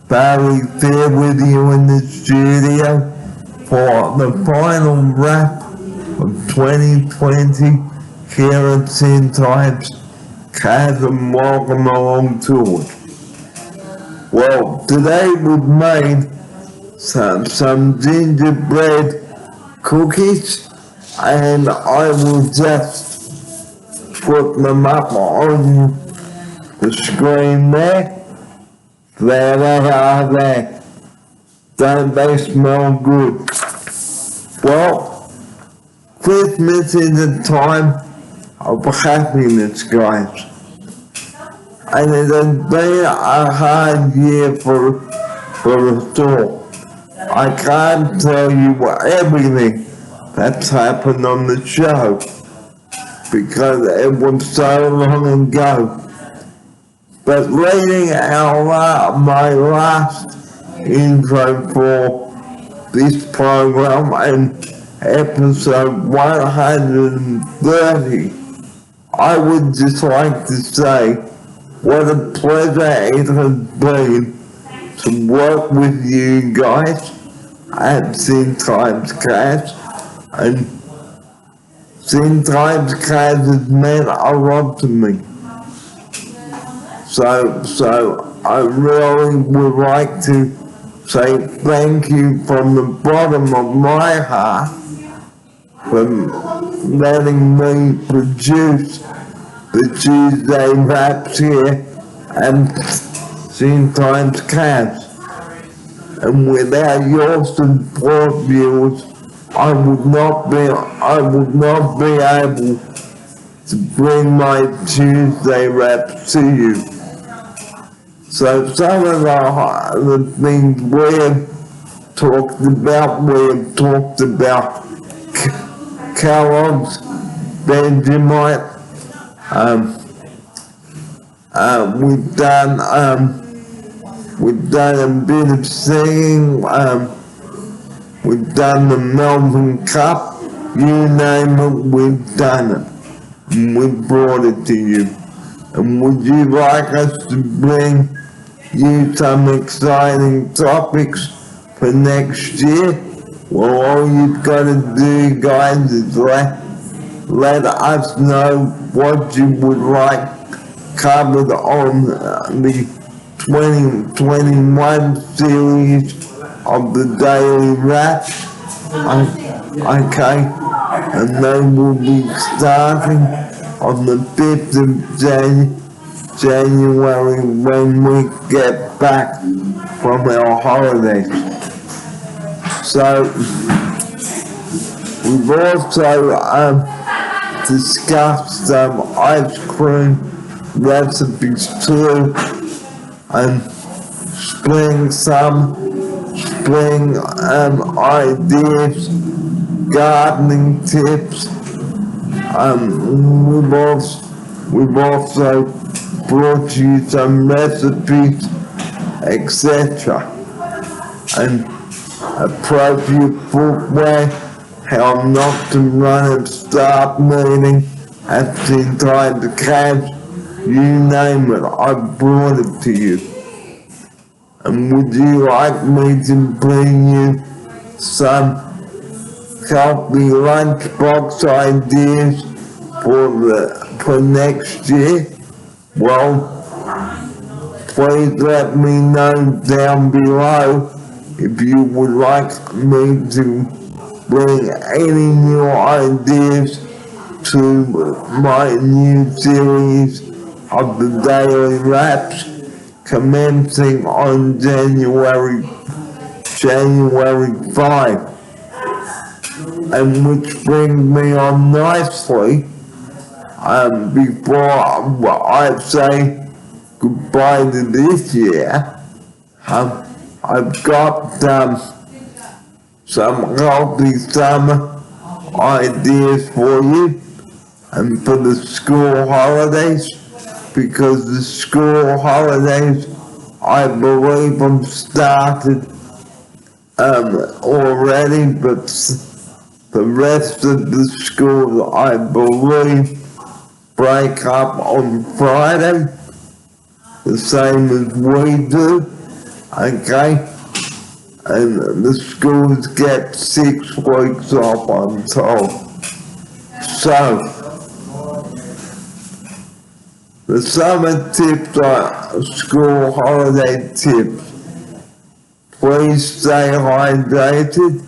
A: Barry Fair with you in the studio for the final wrap of 2020 here at St. Ives. Kat, and welcome along to it. Well, today we've made some gingerbread cookies, and I will just put them up on the screen there. There they are there. Don't they smell good? Well, Christmas is a time of happiness, guys. And it has been a hard year for us all. I can't tell you everything that's happened on the show because it was so long ago. But reading my last intro for this program and episode 130, I would just like to say what a pleasure it has been to work with you guys at St. Ives Cat, and St. Ives Cat has meant a lot to me. So I really would like to say thank you from the bottom of my heart for letting me produce the Tuesday Raps here and sometimes cash. And without your support, viewers, I would not be able to bring my Tuesday rap to you. So some of the things we have talked about Kellogg's, Vegemite, we've done a bit of singing, we've done the Melbourne Cup, you name it, we've done it. And we brought it to you. And would you like us to bring you some exciting topics for next year? Well, all you've got to do, guys, is let us know what you would like covered on the 2021 series of the Daily Wrap. Okay, and then we'll be starting on the 5th of January when we get back from our holidays. So we've also discussed some ice cream recipes too, and spring ideas, gardening tips. We've also brought you some recipes, etc. and appropriate footwear, how not to run a staff meeting, absent time to cash, you name it, I brought it to you. And would you like me to bring you some healthy lunchbox ideas for next year? Well, please let me know down below if you would like me to bring any new ideas to my new series of the Daily Wraps, commencing on January 5. And which brings me on nicely, before I say goodbye to this year, I've got some healthy summer ideas for you and for the school holidays, because the school holidays, I believe, have started already, but the rest of the schools, I believe, break up on Friday, the same as we do, okay? And the schools get 6 weeks off, I'm told. So, the summer tips are school holiday tips. Please stay hydrated,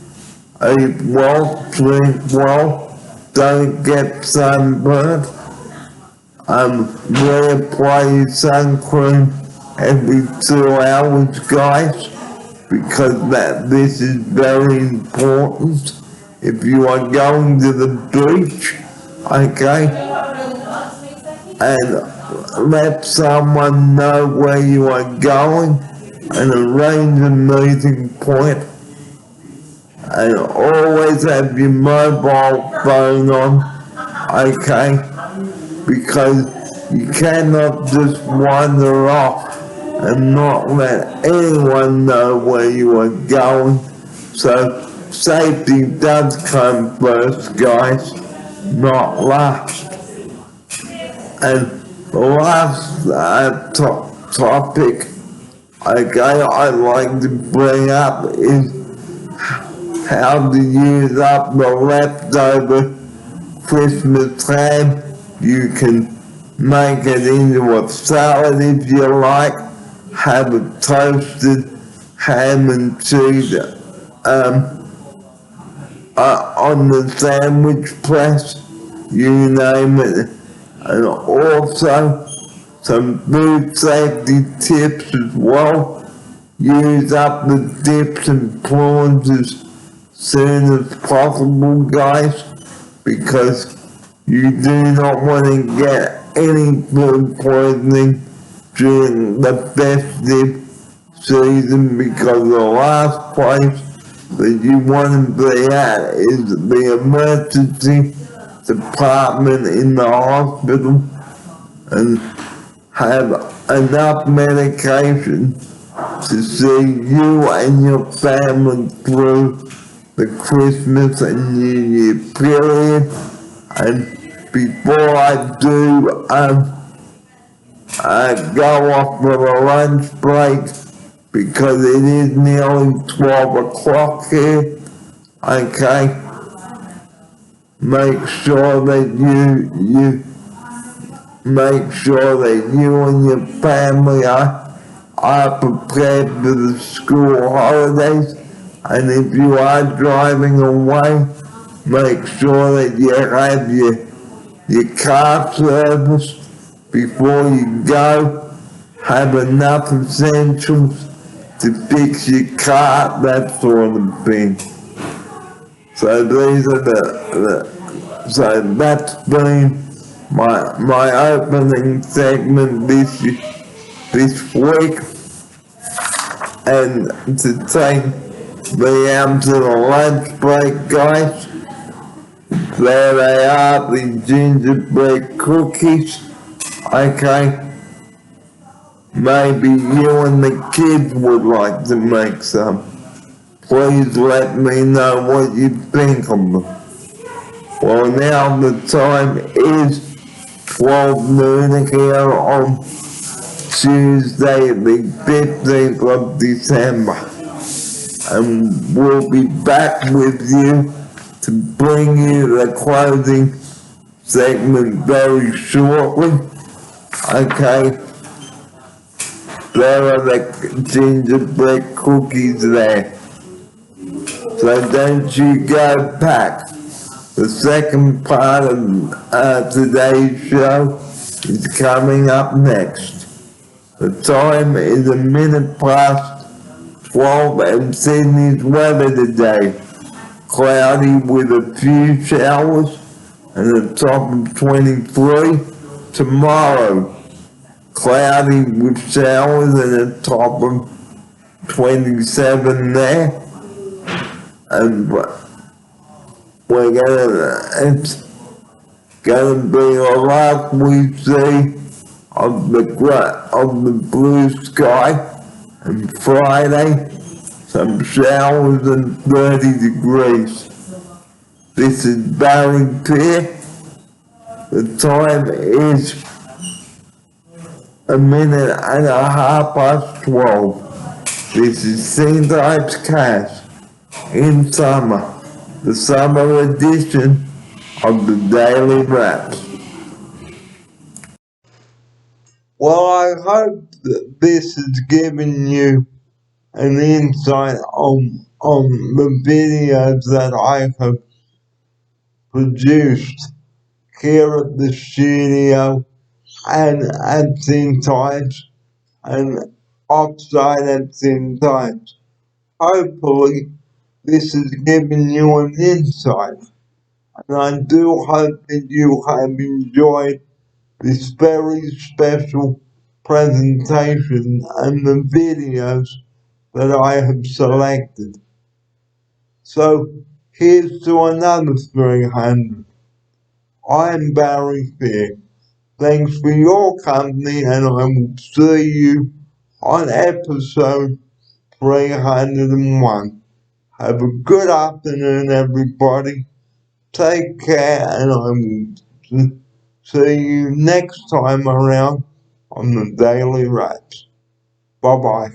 A: eat well, drink well, don't get sunburned. Reapply sun cream every 2 hours, guys, because this is very important. If you are going to the beach, okay, and let someone know where you are going and arrange a meeting point. And always have your mobile phone on, okay, because you cannot just wander off and not let anyone know where you are going. So safety does come first, guys, not last. And the last topic, okay, I'd like to bring up is how to use up the leftover Christmas ham. You can make it into a salad if you like, have a toasted ham and cheese on the sandwich press, you name it. And also, some food safety tips as well. Use up the dips and prawns as soon as possible, guys, because you do not want to get any food poisoning during the festive season, because the last place that you want to be at is the emergency department in the hospital and have enough medication to see you and your family through the Christmas and New Year period. And before I do go off for a lunch break, because it is nearly 12 o'clock here, okay, make sure that you make sure that you and your family are prepared for the school holidays. And if you are driving away, make sure that you have your car serviced before you go. Have enough essentials to fix your car, that sort of thing. So these are so that's been my opening segment this week. And to take me out to the lunch break, guys, there they are, the gingerbread cookies. Okay, maybe you and the kids would like to make some. Please let me know what you think of them. Well, now the time is 12 noon here on Tuesday, the 15th of December. And we'll be back with you to bring you the closing segment very shortly. Okay, there are the gingerbread cookies there. So don't you go back. The second part of today's show is coming up next. The time is a minute past 12 and Sydney's weather today. Cloudy with a few showers and a top of 23. Tomorrow, cloudy with showers and a top of 27 there. And it's gonna be a lot we see of the blue sky. And Friday, some showers and 30 degrees. This is Barry Pier. The time is a minute and a half past 12. This is St. Ives Cast in summer, the summer edition of the Daily Wraps. Well, I hope that this has given you an insight on the videos that I have produced here at the studio and at St. Ives and offsite at St. Ives. Hopefully, this has given you an insight, and I do hope that you have enjoyed this very special presentation and the videos that I have selected. So here's to another 300. I'm Barry Fair. Thanks for your company, and I will see you on episode 301. Have a good afternoon, everybody. Take care, and I will see you next time around on the Daily Wraps. Bye-bye.